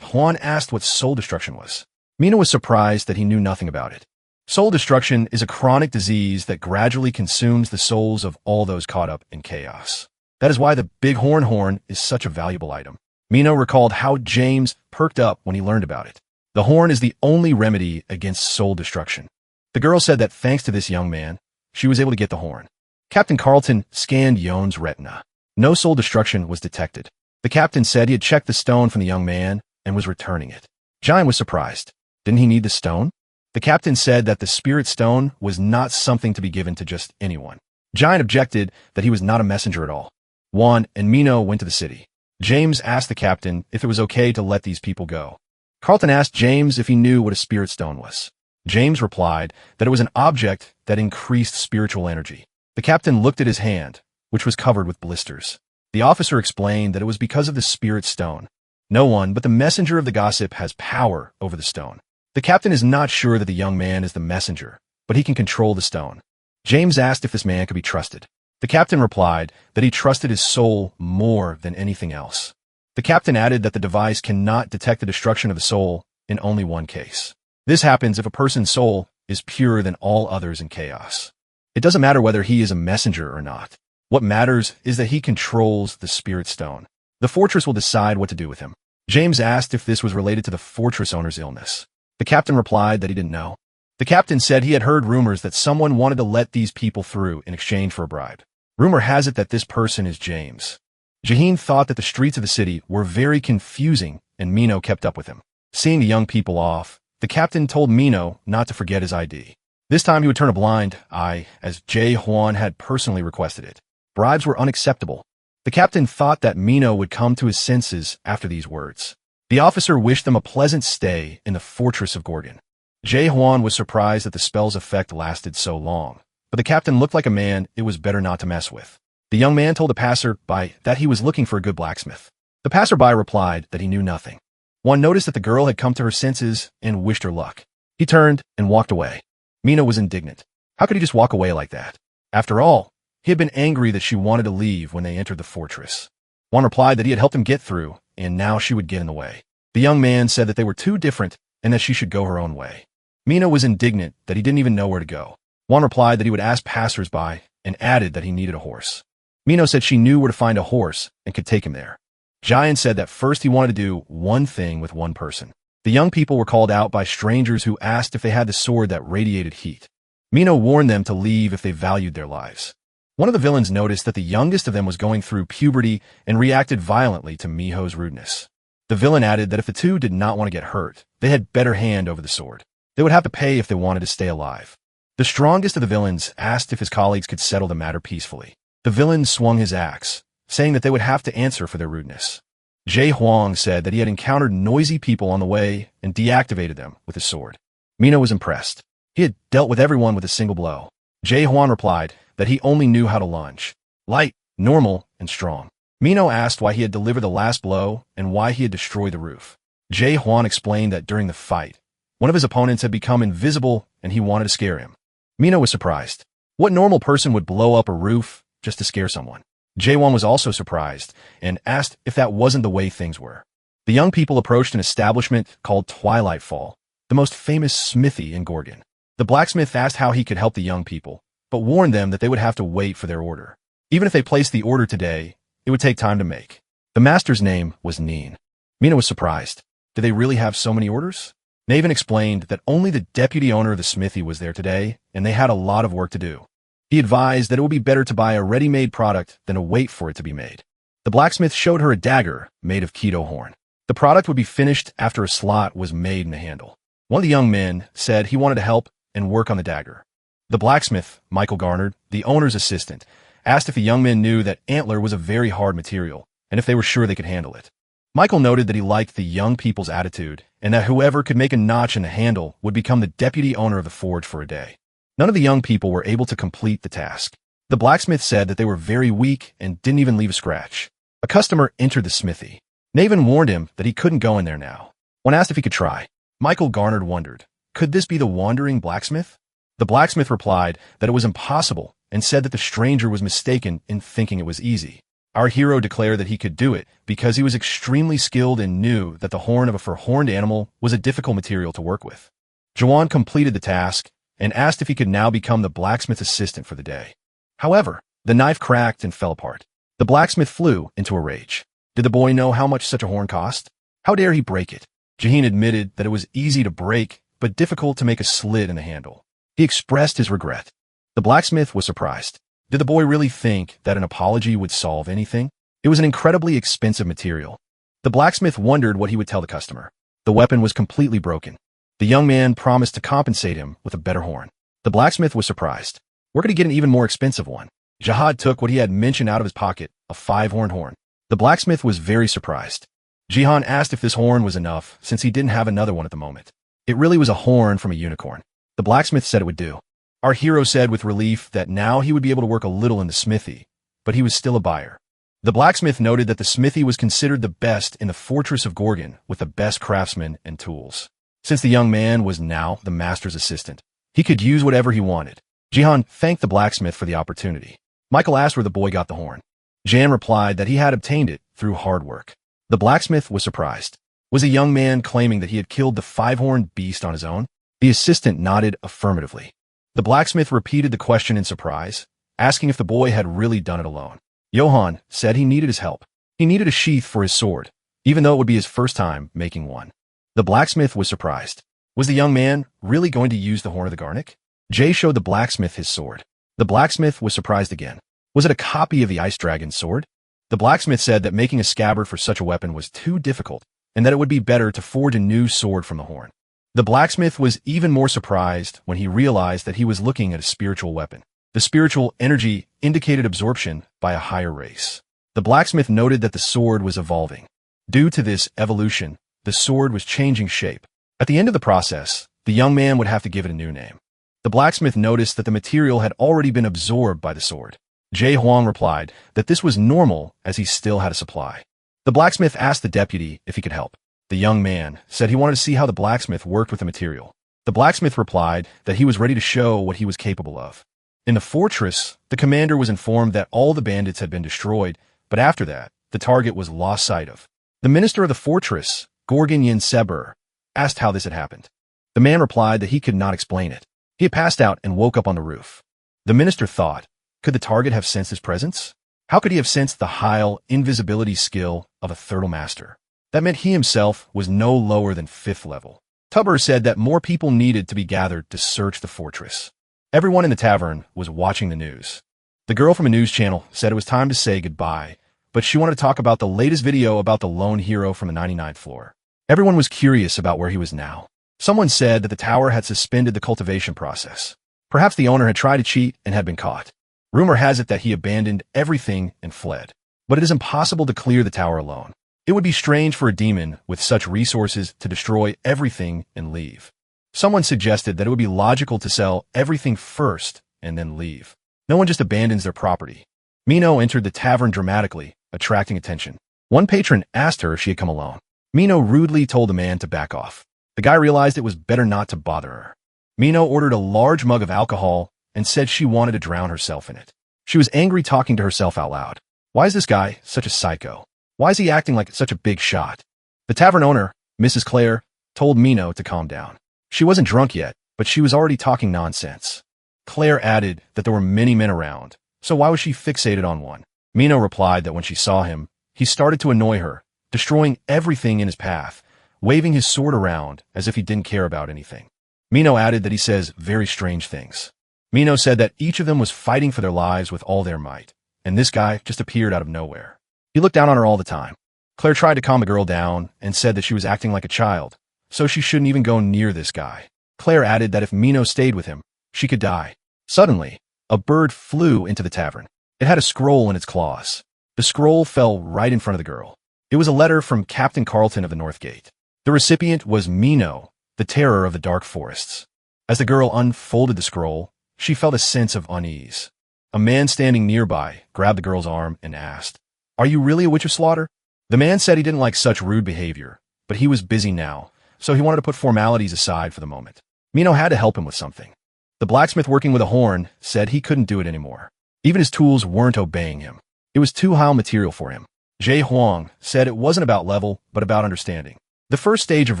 Juan asked what soul destruction was. Mino was surprised that he knew nothing about it. Soul destruction is a chronic disease that gradually consumes the souls of all those caught up in chaos. That is why the big horn is such a valuable item. Mino recalled how James perked up when he learned about it. The horn is the only remedy against soul destruction. The girl said that thanks to this young man, she was able to get the horn. Captain Carlton scanned Yon's retina. No soul destruction was detected. The captain said he had checked the stone from the young man and was returning it. Giant was surprised. Didn't he need the stone? The captain said that the spirit stone was not something to be given to just anyone. Giant objected that he was not a messenger at all. Juan and Mino went to the city. James asked the captain if it was okay to let these people go. Carlton asked James if he knew what a spirit stone was. James replied that it was an object that increased spiritual energy. The captain looked at his hand, which was covered with blisters. The officer explained that it was because of the spirit stone. No one but the messenger of the gossip has power over the stone. The captain is not sure that the young man is the messenger, but he can control the stone. James asked if this man could be trusted. The captain replied that he trusted his soul more than anything else. The captain added that the device cannot detect the destruction of the soul in only one case. This happens if a person's soul is purer than all others in chaos. It doesn't matter whether he is a messenger or not. What matters is that he controls the spirit stone. The fortress will decide what to do with him. James asked if this was related to the fortress owner's illness. The captain replied that he didn't know. The captain said he had heard rumors that someone wanted to let these people through in exchange for a bribe. Rumor has it that this person is James. Jaheen thought that the streets of the city were very confusing and Mino kept up with him. Seeing the young people off, the captain told Mino not to forget his ID. This time he would turn a blind eye as Juan had personally requested it. Bribes were unacceptable. The captain thought that Mino would come to his senses after these words. The officer wished them a pleasant stay in the fortress of Gorgon. Juan was surprised that the spell's effect lasted so long, but the captain looked like a man it was better not to mess with. The young man told the passer-by that he was looking for a good blacksmith. The passer-by replied that he knew nothing. One noticed that the girl had come to her senses and wished her luck. He turned and walked away. Mino was indignant. How could he just walk away like that? After all, he had been angry that she wanted to leave when they entered the fortress. One replied that he had helped him get through, and now she would get in the way. The young man said that they were too different and that she should go her own way. Mino was indignant that he didn't even know where to go. One replied that he would ask passers-by and added that he needed a horse. Mino said she knew where to find a horse and could take him there. Giant said that first he wanted to do one thing with one person. The young people were called out by strangers who asked if they had the sword that radiated heat. Mino warned them to leave if they valued their lives. One of the villains noticed that the youngest of them was going through puberty and reacted violently to Miho's rudeness. The villain added that if the two did not want to get hurt, they had better hand over the sword. They would have to pay if they wanted to stay alive. The strongest of the villains asked if his colleagues could settle the matter peacefully. The villain swung his axe, saying that they would have to answer for their rudeness. Huang said that he had encountered noisy people on the way and deactivated them with his sword. Mino was impressed. He had dealt with everyone with a single blow. Huang replied that he only knew how to lunge. Light, normal, and strong. Mino asked why he had delivered the last blow and why he had destroyed the roof. Huang explained that during the fight, one of his opponents had become invisible and he wanted to scare him. Mino was surprised. What normal person would blow up a roof just to scare someone? Jaewon was also surprised and asked if that wasn't the way things were. The young people approached an establishment called Twilight Fall, the most famous smithy in Gorgon. The blacksmith asked how he could help the young people, but warned them that they would have to wait for their order. Even if they placed the order today, it would take time to make. The master's name was Neen. Mina was surprised. Did they really have so many orders? Naven explained that only the deputy owner of the smithy was there today, and they had a lot of work to do. He advised that it would be better to buy a ready-made product than to wait for it to be made. The blacksmith showed her a dagger made of keto horn. The product would be finished after a slot was made in the handle. One of the young men said he wanted to help and work on the dagger. The blacksmith, Michael Garnard, the owner's assistant, asked if the young men knew that antler was a very hard material and if they were sure they could handle it. Michael noted that he liked the young people's attitude and that whoever could make a notch in the handle would become the deputy owner of the forge for a day. None of the young people were able to complete the task. The blacksmith said that they were very weak and didn't even leave a scratch. A customer entered the smithy. Naven warned him that he couldn't go in there now. When asked if he could try, Michael Garnard wondered, Could this be the wandering blacksmith? The blacksmith replied that it was impossible and said that the stranger was mistaken in thinking it was easy. Our hero declared that he could do it because he was extremely skilled and knew that the horn of a fur-horned animal was a difficult material to work with. Jawan completed the task and asked if he could now become the blacksmith's assistant for the day. However, the knife cracked and fell apart. The blacksmith flew into a rage. Did the boy know how much such a horn cost? How dare he break it? Jahin admitted that it was easy to break, but difficult to make a slit in the handle. He expressed his regret. The blacksmith was surprised. Did the boy really think that an apology would solve anything? It was an incredibly expensive material. The blacksmith wondered what he would tell the customer. The weapon was completely broken. The young man promised to compensate him with a better horn. The blacksmith was surprised. Where could he get an even more expensive one? Jihad took what he had mentioned out of his pocket, a 5-horned horn. The blacksmith was very surprised. Jihan asked if this horn was enough, since he didn't have another one at the moment. It really was a horn from a unicorn. The blacksmith said it would do. Our hero said with relief that now he would be able to work a little in the smithy, but he was still a buyer. The blacksmith noted that the smithy was considered the best in the fortress of Gorgon, with the best craftsmen and tools. Since the young man was now the master's assistant, he could use whatever he wanted. Jihan thanked the blacksmith for the opportunity. Michael asked where the boy got the horn. Jan replied that he had obtained it through hard work. The blacksmith was surprised. Was a young man claiming that he had killed the 5-horned beast on his own? The assistant nodded affirmatively. The blacksmith repeated the question in surprise, asking if the boy had really done it alone. Johann said he needed his help. He needed a sheath for his sword, even though it would be his first time making one. The blacksmith was surprised. Was the young man really going to use the horn of the Garnick? Jay showed the blacksmith his sword. The blacksmith was surprised again. Was it a copy of the Ice Dragon's sword? The blacksmith said that making a scabbard for such a weapon was too difficult, and that it would be better to forge a new sword from the horn. The blacksmith was even more surprised when he realized that he was looking at a spiritual weapon. The spiritual energy indicated absorption by a higher race. The blacksmith noted that the sword was evolving. Due to this evolution, the sword was changing shape. At the end of the process, the young man would have to give it a new name. The blacksmith noticed that the material had already been absorbed by the sword. Jay Huang replied that this was normal as he still had a supply. The blacksmith asked the deputy if he could help. The young man said he wanted to see how the blacksmith worked with the material. The blacksmith replied that he was ready to show what he was capable of. In the fortress, the commander was informed that all the bandits had been destroyed, but after that, the target was lost sight of. The minister of the fortress, Gorgon Yin Seber, asked how this had happened. The man replied that he could not explain it. He had passed out and woke up on the roof. The minister thought, could the target have sensed his presence? How could he have sensed the Heil invisibility skill of a Thirtle Master? That meant he himself was no lower than 5th level. Tubber said that more people needed to be gathered to search the fortress. Everyone in the tavern was watching the news. The girl from a news channel said it was time to say goodbye, but she wanted to talk about the latest video about the lone hero from the 99th floor. Everyone was curious about where he was now. Someone said that the tower had suspended the cultivation process. Perhaps the owner had tried to cheat and had been caught. Rumor has it that he abandoned everything and fled. But it is impossible to clear the tower alone. It would be strange for a demon with such resources to destroy everything and leave. Someone suggested that it would be logical to sell everything first and then leave. No one just abandons their property. Mino entered the tavern dramatically, attracting attention. One patron asked her if she had come alone. Mino rudely told the man to back off. The guy realized it was better not to bother her. Mino ordered a large mug of alcohol and said she wanted to drown herself in it. She was angry talking to herself out loud. Why is this guy such a psycho? Why is he acting like such a big shot? The tavern owner, Mrs. Claire, told Mino to calm down. She wasn't drunk yet, but she was already talking nonsense. Claire added that there were many men around, so why was she fixated on one? Mino replied that when she saw him, he started to annoy her, destroying everything in his path, waving his sword around as if he didn't care about anything. Mino added that he says very strange things. Mino said that each of them was fighting for their lives with all their might, and this guy just appeared out of nowhere. He looked down on her all the time. Claire tried to calm the girl down and said that she was acting like a child, so she shouldn't even go near this guy. Claire added that if Mino stayed with him, she could die. Suddenly, a bird flew into the tavern. It had a scroll in its claws. The scroll fell right in front of the girl. It was a letter from Captain Carlton of the North Gate. The recipient was Mino, the terror of the dark forests. As the girl unfolded the scroll, she felt a sense of unease. A man standing nearby grabbed the girl's arm and asked, "Are you really a witch of slaughter?" The man said he didn't like such rude behavior, but he was busy now, so he wanted to put formalities aside for the moment. Mino had to help him with something. The blacksmith working with a horn said he couldn't do it anymore. Even his tools weren't obeying him. It was too high material for him. Jie Huang said it wasn't about level, but about understanding. The first stage of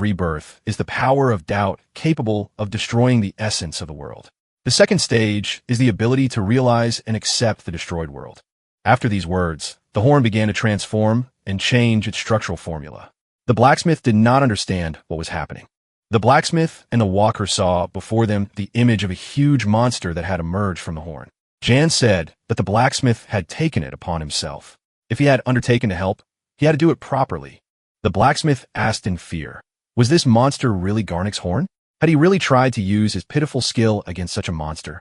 rebirth is the power of doubt capable of destroying the essence of the world. The second stage is the ability to realize and accept the destroyed world. After these words, the horn began to transform and change its structural formula. The blacksmith did not understand what was happening. The blacksmith and the walker saw before them the image of a huge monster that had emerged from the horn. Jan said that the blacksmith had taken it upon himself. If he had undertaken to help, he had to do it properly. The blacksmith asked in fear, was this monster really Garnick's horn? Had he really tried to use his pitiful skill against such a monster?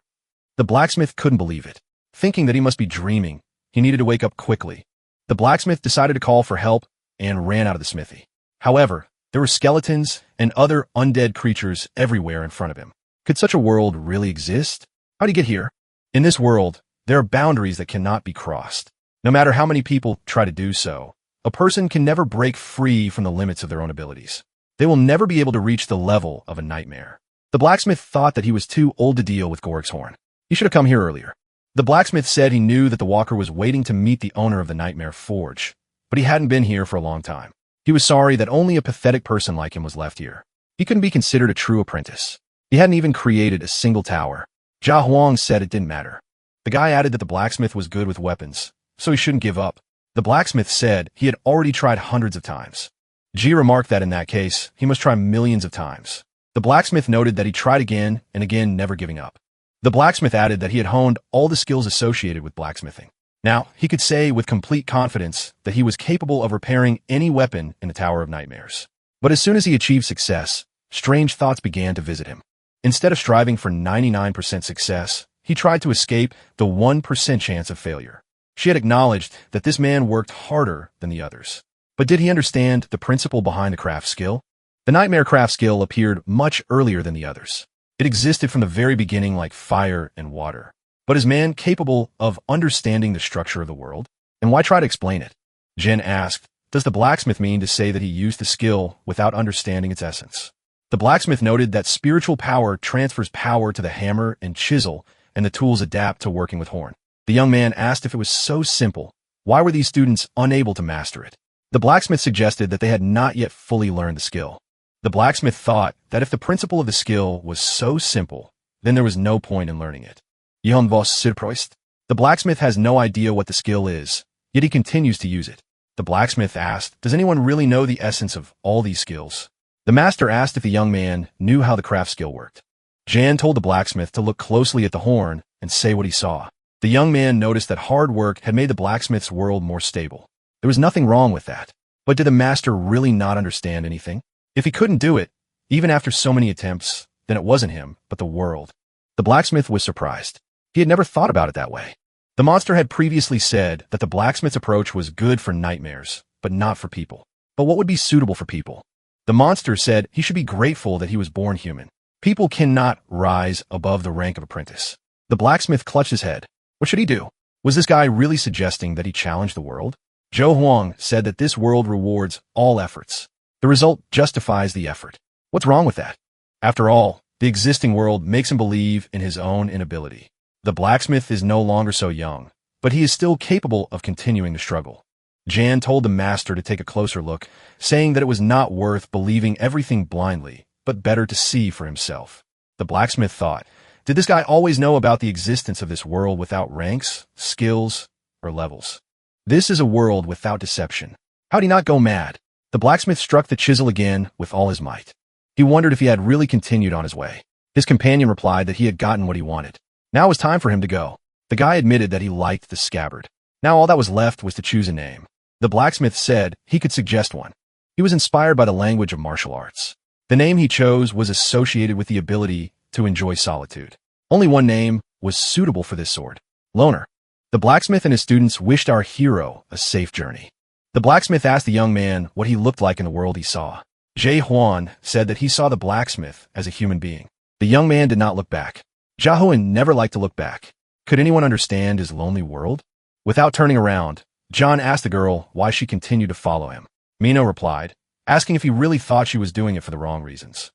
The blacksmith couldn't believe it. Thinking that he must be dreaming, he needed to wake up quickly. The blacksmith decided to call for help and ran out of the smithy. However, there were skeletons and other undead creatures everywhere in front of him. Could such a world really exist? How'd he get here? In this world, there are boundaries that cannot be crossed. No matter how many people try to do so, a person can never break free from the limits of their own abilities. They will never be able to reach the level of a nightmare. The blacksmith thought that he was too old to deal with Gorik's horn. He should have come here earlier. The blacksmith said he knew that the walker was waiting to meet the owner of the Nightmare Forge, but he hadn't been here for a long time. He was sorry that only a pathetic person like him was left here. He couldn't be considered a true apprentice. He hadn't even created a single tower. Jia Huang said it didn't matter. The guy added that the blacksmith was good with weapons, so he shouldn't give up. The blacksmith said he had already tried hundreds of times. Ji remarked that in that case, he must try millions of times. The blacksmith noted that he tried again and again, never giving up. The blacksmith added that he had honed all the skills associated with blacksmithing. Now, he could say with complete confidence that he was capable of repairing any weapon in the Tower of Nightmares. But as soon as he achieved success, strange thoughts began to visit him. Instead of striving for 99% success, he tried to escape the 1% chance of failure. She had acknowledged that this man worked harder than the others. But did he understand the principle behind the craft skill? The Nightmare craft skill appeared much earlier than the others. It existed from the very beginning like fire and water. But is man capable of understanding the structure of the world? And why try to explain it? Jen asked, does the blacksmith mean to say that he used the skill without understanding its essence? The blacksmith noted that spiritual power transfers power to the hammer and chisel, and the tools adapt to working with horn. The young man asked if it was so simple. Why were these students unable to master it? The blacksmith suggested that they had not yet fully learned the skill. The blacksmith thought that if the principle of the skill was so simple, then there was no point in learning it. Johan was surprised. The blacksmith has no idea what the skill is, yet he continues to use it. The blacksmith asked, does anyone really know the essence of all these skills? The master asked if the young man knew how the craft skill worked. Jan told the blacksmith to look closely at the horn and say what he saw. The young man noticed that hard work had made the blacksmith's world more stable. There was nothing wrong with that. But did the master really not understand anything? If he couldn't do it, even after so many attempts, then it wasn't him, but the world. The blacksmith was surprised. He had never thought about it that way. The monster had previously said that the blacksmith's approach was good for nightmares, but not for people. But what would be suitable for people? The monster said he should be grateful that he was born human. People cannot rise above the rank of apprentice. The blacksmith clutched his head. What should he do? Was this guy really suggesting that he challenge the world? Zhou Huang said that this world rewards all efforts. The result justifies the effort. What's wrong with that? After all, the existing world makes him believe in his own inability. The blacksmith is no longer so young, but he is still capable of continuing the struggle. Jan told the master to take a closer look, saying that it was not worth believing everything blindly, but better to see for himself. The blacksmith thought, did this guy always know about the existence of this world without ranks, skills, or levels? This is a world without deception. How'd he not go mad? The blacksmith struck the chisel again with all his might. He wondered if he had really continued on his way. His companion replied that he had gotten what he wanted. Now it was time for him to go. The guy admitted that he liked the scabbard. Now all that was left was to choose a name. The blacksmith said he could suggest one. He was inspired by the language of martial arts. The name he chose was associated with the ability to enjoy solitude. Only one name was suitable for this sword: Loner. The blacksmith and his students wished our hero a safe journey. The blacksmith asked the young man what he looked like in the world he saw. Jie Huan said that he saw the blacksmith as a human being. The young man did not look back. Jiahuan never liked to look back. Could anyone understand his lonely world? Without turning around, John asked the girl why she continued to follow him. Mino replied, asking if he really thought she was doing it for the wrong reasons.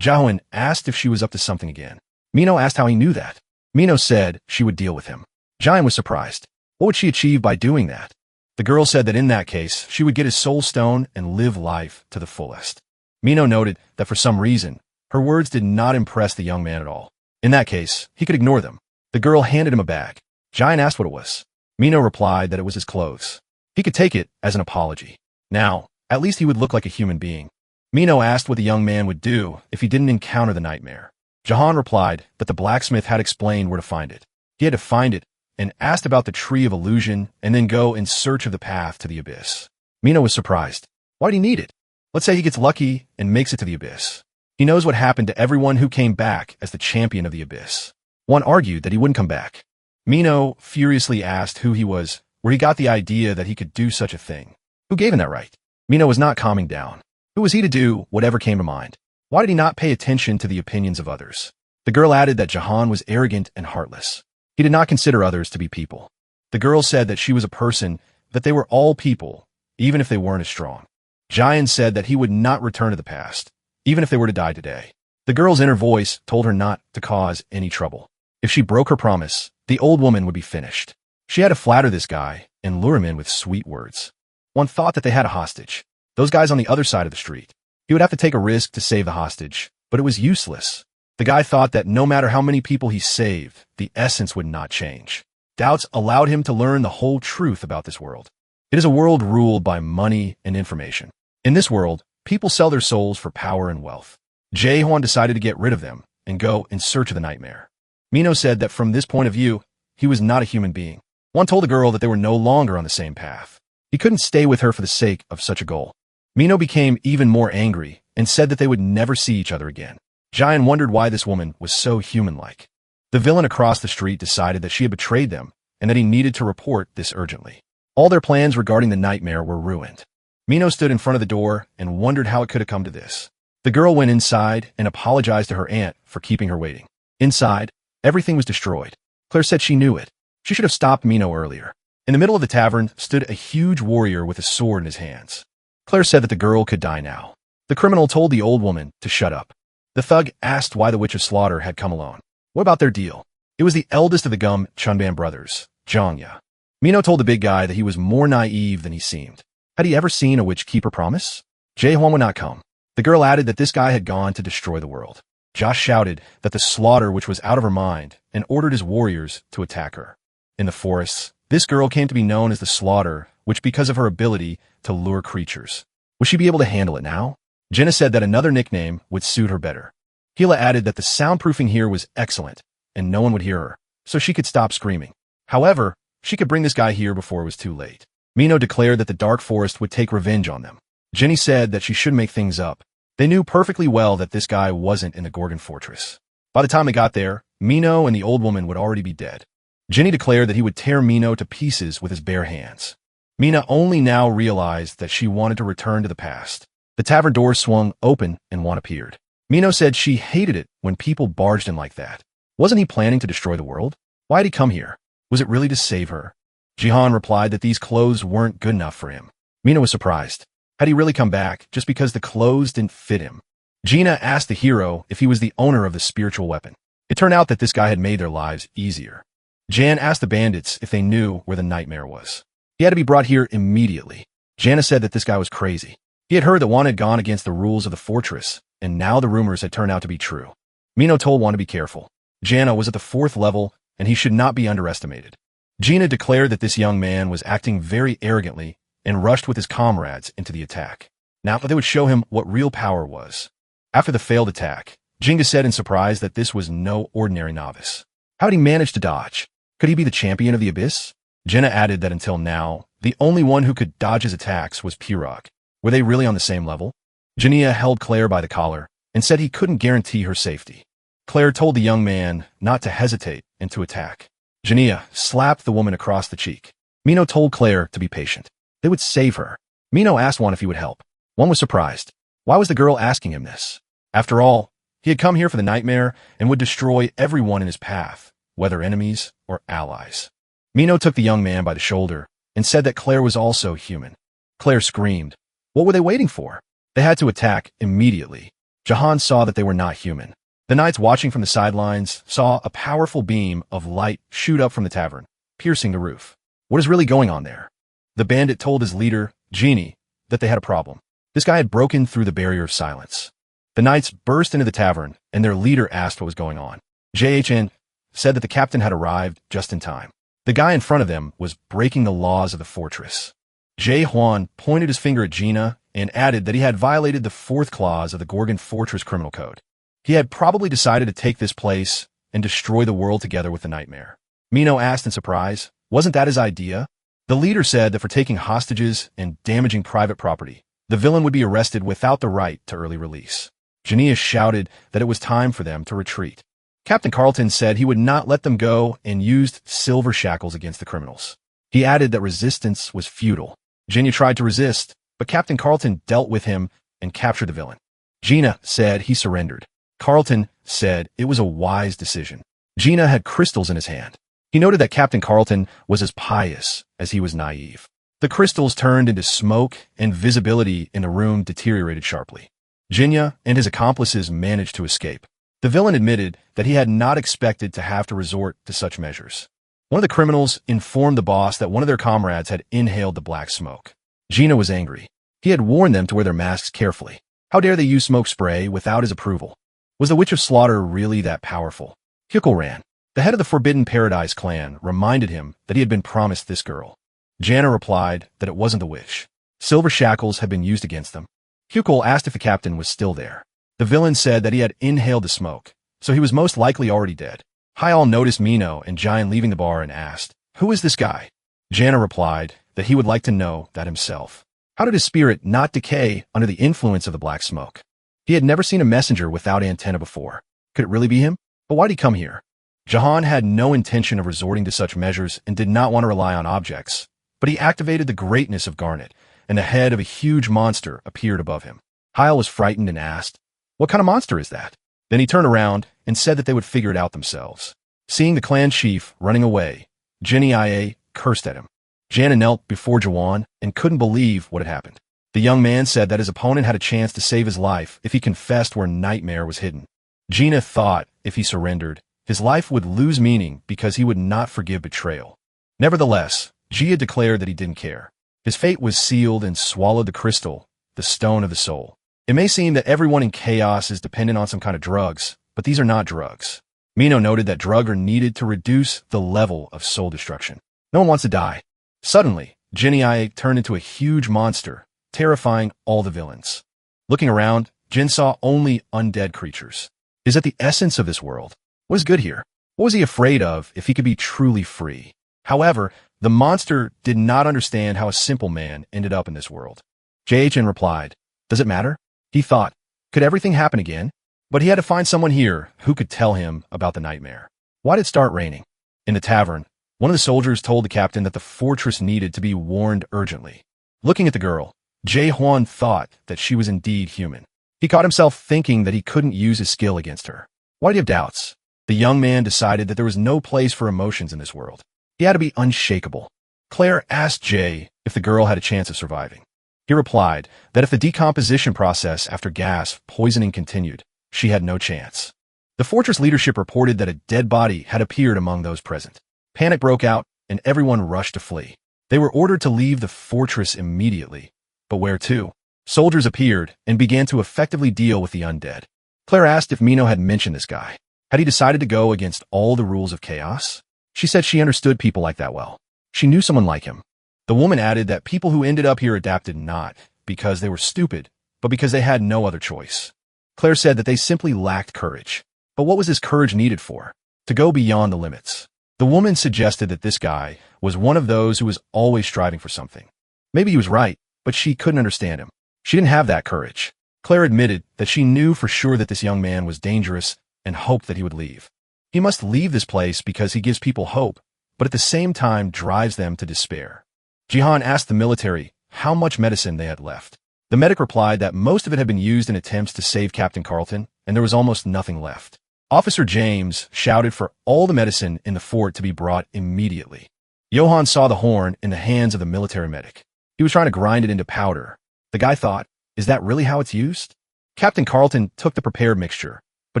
Jahoan asked if she was up to something again. Mino asked how he knew that. Mino said she would deal with him. Jahoan was surprised. What would she achieve by doing that? The girl said that in that case, she would get his soul stone and live life to the fullest. Mino noted that for some reason, her words did not impress the young man at all. In that case, he could ignore them. The girl handed him a bag. Jahoan asked what it was. Mino replied that it was his clothes. He could take it as an apology. Now, at least he would look like a human being. Mino asked what the young man would do if he didn't encounter the nightmare. Jahoan replied that the blacksmith had explained where to find it. He had to find it and asked about the tree of illusion and then go in search of the path to the abyss. Mino was surprised. Why'd he need it? Let's say he gets lucky and makes it to the abyss. He knows what happened to everyone who came back as the champion of the abyss. One argued that he wouldn't come back. Mino furiously asked who he was, where he got the idea that he could do such a thing. Who gave him that right? Mino was not calming down. Who was he to do whatever came to mind? Why did he not pay attention to the opinions of others? The girl added that Jahoan was arrogant and heartless. He did not consider others to be people. The girl said that she was a person, that they were all people, even if they weren't as strong. Jahoan said that he would not return to the past, even if they were to die today. The girl's inner voice told her not to cause any trouble. If she broke her promise, the old woman would be finished. She had to flatter this guy and lure him in with sweet words. One thought that they had a hostage. Those guys on the other side of the street. He would have to take a risk to save the hostage, but it was useless. The guy thought that no matter how many people he saved, the essence would not change. Doubts allowed him to learn the whole truth about this world. It is a world ruled by money and information. In this world, people sell their souls for power and wealth. Jae-hwan decided to get rid of them and go in search of the nightmare. Mino said that from this point of view, he was not a human being. One told the girl that they were no longer on the same path. He couldn't stay with her for the sake of such a goal. Mino became even more angry and said that they would never see each other again. Jahoan wondered why this woman was so human-like. The villain across the street decided that she had betrayed them and that he needed to report this urgently. All their plans regarding the nightmare were ruined. Mino stood in front of the door and wondered how it could have come to this. The girl went inside and apologized to her aunt for keeping her waiting. Inside, everything was destroyed. Claire said she knew it. She should have stopped Mino earlier. In the middle of the tavern stood a huge warrior with a sword in his hands. Claire said that the girl could die now. The criminal told the old woman to shut up. The thug asked why the Witch of Slaughter had come alone. What about their deal? It was the eldest of the Gum Chunban brothers, Jongya. Mino told the big guy that he was more naive than he seemed. Had he ever seen a witch keep her promise? Jae-hwan would not come. The girl added that this guy had gone to destroy the world. Josh shouted that the slaughter which was out of her mind and ordered his warriors to attack her. In the forests, this girl came to be known as the Slaughter, which because of her ability to lure creatures. Would she be able to handle it now? Jenna said that another nickname would suit her better. Hila added that the soundproofing here was excellent, and no one would hear her, so she could stop screaming. However, she could bring this guy here before it was too late. Mino declared that the Dark Forest would take revenge on them. Jenny said that she should make things up. They knew perfectly well that this guy wasn't in the Gorgon Fortress. By the time they got there, Mino and the old woman would already be dead. Jenny declared that he would tear Mino to pieces with his bare hands. Mina only now realized that she wanted to return to the past. The tavern door swung open and one appeared. Mino said she hated it when people barged in like that. Wasn't he planning to destroy the world? Why had he come here? Was it really to save her? Jihan replied that these clothes weren't good enough for him. Mina was surprised. Had he really come back just because the clothes didn't fit him? Gina asked the hero if he was the owner of the spiritual weapon. It turned out that this guy had made their lives easier. Jan asked the bandits if they knew where the nightmare was. He had to be brought here immediately. Jana said that this guy was crazy. He had heard that Juan had gone against the rules of the fortress, and now the rumors had turned out to be true. Mino told Juan to be careful. Jana was at the 4th level, and he should not be underestimated. Gina declared that this young man was acting very arrogantly and rushed with his comrades into the attack. Now they would show him what real power was. After the failed attack, Jinga said in surprise that this was no ordinary novice. How had he managed to dodge? Could he be the champion of the Abyss? Jenna added that until now, the only one who could dodge his attacks was Pirog. Were they really on the same level? Jania held Claire by the collar and said he couldn't guarantee her safety. Claire told the young man not to hesitate and to attack. Jania slapped the woman across the cheek. Mino told Claire to be patient. They would save her. Mino asked Juan if he would help. Juan was surprised. Why was the girl asking him this? After all, he had come here for the nightmare and would destroy everyone in his path, whether enemies or allies. Mino took the young man by the shoulder and said that Claire was also human. Claire screamed. What were they waiting for? They had to attack immediately. Jahan saw that they were not human. The knights watching from the sidelines saw a powerful beam of light shoot up from the tavern, piercing the roof. What is really going on there? The bandit told his leader, Genie, that they had a problem. This guy had broken through the barrier of silence. The knights burst into the tavern, and their leader asked what was going on. JHN said that the captain had arrived just in time. The guy in front of them was breaking the laws of the fortress. Jay Huan pointed his finger at Gina and added that he had violated the 4th clause of the Gorgon Fortress Criminal Code. He had probably decided to take this place and destroy the world together with the nightmare. Mino asked in surprise, wasn't that his idea? The leader said that for taking hostages and damaging private property, the villain would be arrested without the right to early release. Jania shouted that it was time for them to retreat. Captain Carlton said he would not let them go and used silver shackles against the criminals. He added that resistance was futile. Gina tried to resist, but Captain Carlton dealt with him and captured the villain. Gina said he surrendered. Carlton said it was a wise decision. Gina had crystals in his hand. He noted that Captain Carlton was as pious as he was naive. The crystals turned into smoke and visibility in the room deteriorated sharply. Jinya and his accomplices managed to escape. The villain admitted that he had not expected to have to resort to such measures. One of the criminals informed the boss that one of their comrades had inhaled the black smoke. Gina was angry. He had warned them to wear their masks carefully. How dare they use smoke spray without his approval? Was the Witch of Slaughter really that powerful? Hyukul ran. The head of the Forbidden Paradise clan reminded him that he had been promised this girl. Jana replied that it wasn't the witch. Silver shackles had been used against them. Hyukul asked if the captain was still there. The villain said that he had inhaled the smoke, so he was most likely already dead. Hyal noticed Mino and Jian leaving the bar and asked, "Who is this guy?" Jana replied that he would like to know that himself. How did his spirit not decay under the influence of the black smoke? He had never seen a messenger without antenna before. Could it really be him? But why'd he come here? Jahan had no intention of resorting to such measures and did not want to rely on objects, but he activated the greatness of Garnet, and the head of a huge monster appeared above him. Hyal was frightened and asked, "What kind of monster is that?" Then he turned around and said that they would figure it out themselves. Seeing the clan chief running away, Jenny Ia cursed at him. Jana knelt before Jawan and couldn't believe what had happened. The young man said that his opponent had a chance to save his life if he confessed where Nightmare was hidden. Gina thought if he surrendered, his life would lose meaning because he would not forgive betrayal. Nevertheless, Gia declared that he didn't care. His fate was sealed and swallowed the crystal, the stone of the soul. It may seem that everyone in chaos is dependent on some kind of drugs, but these are not drugs. Mino noted that drugs are needed to reduce the level of soul destruction. No one wants to die. Suddenly, Jinny Ai turned into a huge monster, terrifying all the villains. Looking around, Jin saw only undead creatures. Is that the essence of this world? What is good here? What was he afraid of if he could be truly free? However, the monster did not understand how a simple man ended up in this world. JHN replied, "Does it matter?" He thought, could everything happen again? But he had to find someone here who could tell him about the nightmare. Why did it start raining? In the tavern, one of the soldiers told the captain that the fortress needed to be warned urgently. Looking at the girl, Jae Hwan thought that she was indeed human. He caught himself thinking that he couldn't use his skill against her. Why did he have doubts? The young man decided that there was no place for emotions in this world. He had to be unshakable. Claire asked Jay if the girl had a chance of surviving. He replied that if the decomposition process after gas poisoning continued, she had no chance. The fortress leadership reported that a dead body had appeared among those present. Panic broke out, and everyone rushed to flee. They were ordered to leave the fortress immediately. But where to? Soldiers appeared and began to effectively deal with the undead. Claire asked if Mino had mentioned this guy. Had he decided to go against all the rules of chaos? She said she understood people like that well. She knew someone like him. The woman added that people who ended up here adapted not because they were stupid, but because they had no other choice. Claire said that they simply lacked courage. But what was this courage needed for? To go beyond the limits. The woman suggested that this guy was one of those who was always striving for something. Maybe he was right, but she couldn't understand him. She didn't have that courage. Claire admitted that she knew for sure that this young man was dangerous and hoped that he would leave. He must leave this place because he gives people hope, but at the same time drives them to despair. Jihan asked the military how much medicine they had left. The medic replied that most of it had been used in attempts to save Captain Carlton, and there was almost nothing left. Officer James shouted for all the medicine in the fort to be brought immediately. Johan saw the horn in the hands of the military medic. He was trying to grind it into powder. The guy thought, is that really how it's used? Captain Carlton took the prepared mixture, but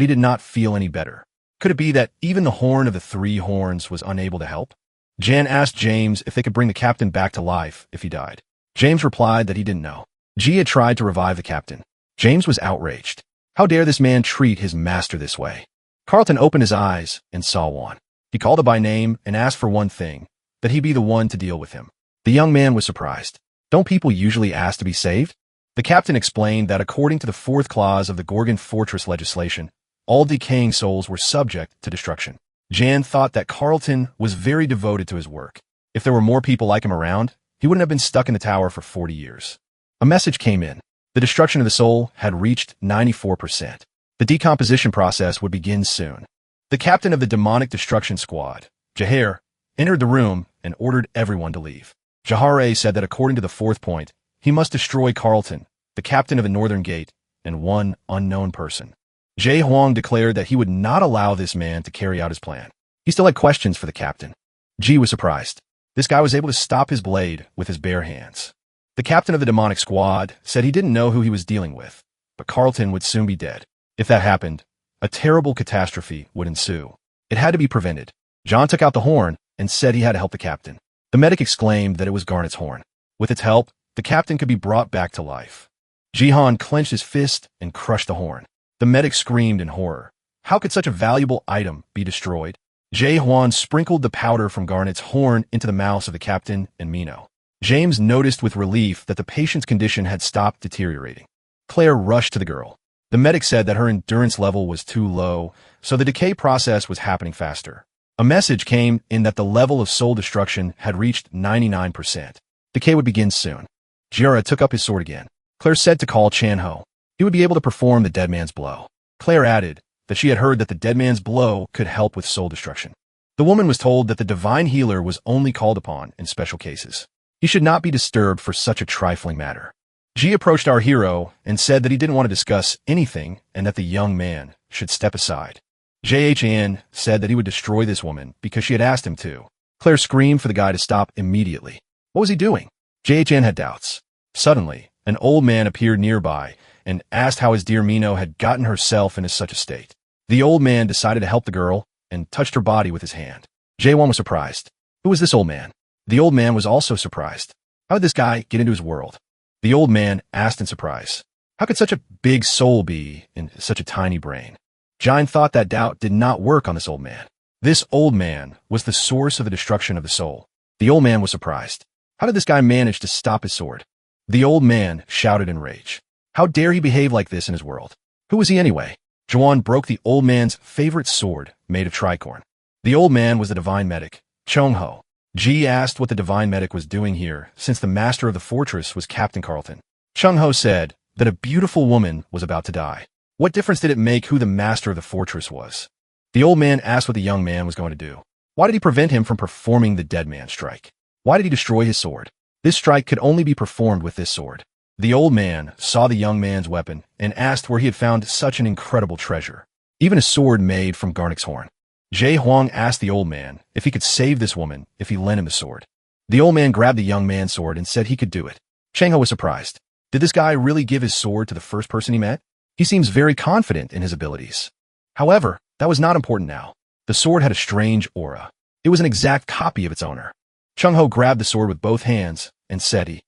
he did not feel any better. Could it be that even the horn of the three horns was unable to help? Jan asked James if they could bring the captain back to life if he died. James replied that he didn't know. G had tried to revive the captain. James was outraged. How dare this man treat his master this way? Carlton opened his eyes and saw one. He called him by name and asked for one thing, that he be the one to deal with him. The young man was surprised. Don't people usually ask to be saved? The captain explained that according to the fourth clause of the Gorgon Fortress legislation, all decaying souls were subject to destruction. Jan thought that Carlton was very devoted to his work. If there were more people like him around, he wouldn't have been stuck in the tower for 40 years. A message came in. The destruction of the soul had reached 94%. The decomposition process would begin soon. The captain of the demonic destruction squad, Jahar, entered the room and ordered everyone to leave. Jahar said that according to the fourth point, he must destroy Carlton, the captain of the northern gate, and one unknown person. Jae Huang declared that he would not allow this man to carry out his plan. He still had questions for the captain. Ji was surprised. This guy was able to stop his blade with his bare hands. The captain of the demonic squad said he didn't know who he was dealing with, but Carlton would soon be dead. If that happened, a terrible catastrophe would ensue. It had to be prevented. John took out the horn and said he had to help the captain. The medic exclaimed that it was Garnet's horn. With its help, the captain could be brought back to life. Jihan clenched his fist and crushed the horn. The medic screamed in horror. How could such a valuable item be destroyed? Jae Huan sprinkled the powder from Garnet's horn into the mouths of the captain and Mino. James noticed with relief that the patient's condition had stopped deteriorating. Claire rushed to the girl. The medic said that her endurance level was too low, so the decay process was happening faster. A message came in that the level of soul destruction had reached 99%. Decay would begin soon. Jira took up his sword again. Claire said to call Chan-ho. He would be able to perform the dead man's blow. Claire added that she had heard that the dead man's blow could help with soul destruction. The woman was told that the divine healer was only called upon in special cases. He should not be disturbed for such a trifling matter. Ji approached our hero and said that he didn't want to discuss anything and that the young man should step aside. JHN said that he would destroy this woman because she had asked him to. Claire screamed for the guy to stop immediately. What was he doing? JHN had doubts. Suddenly, an old man appeared nearby and asked how his dear Mino had gotten herself into such a state. The old man decided to help the girl and touched her body with his hand. Jae-won was surprised. Who was this old man? The old man was also surprised. How did this guy get into his world? The old man asked in surprise. How could such a big soul be in such a tiny brain? Jine thought that doubt did not work on this old man. This old man was the source of the destruction of the soul. The old man was surprised. How did this guy manage to stop his sword? The old man shouted in rage. How dare he behave like this in his world? Who was he anyway? Jawan broke the old man's favorite sword made of tricorn. The old man was the divine medic, Chong-ho. Ji asked what the divine medic was doing here, since the master of the fortress was Captain Carlton. Chung-ho said that a beautiful woman was about to die. What difference did it make who the master of the fortress was? The old man asked what the young man was going to do. Why did he prevent him from performing the dead man strike? Why did he destroy his sword? This strike could only be performed with this sword. The old man saw the young man's weapon and asked where he had found such an incredible treasure, even a sword made from Garnet's horn. Jae Huang asked the old man if he could save this woman if he lent him the sword. The old man grabbed the young man's sword and said he could do it. Chang-ho was surprised. Did this guy really give his sword to the first person he met? He seems very confident in his abilities. However, that was not important now. The sword had a strange aura. It was an exact copy of its owner. Chung-ho grabbed the sword with both hands and said he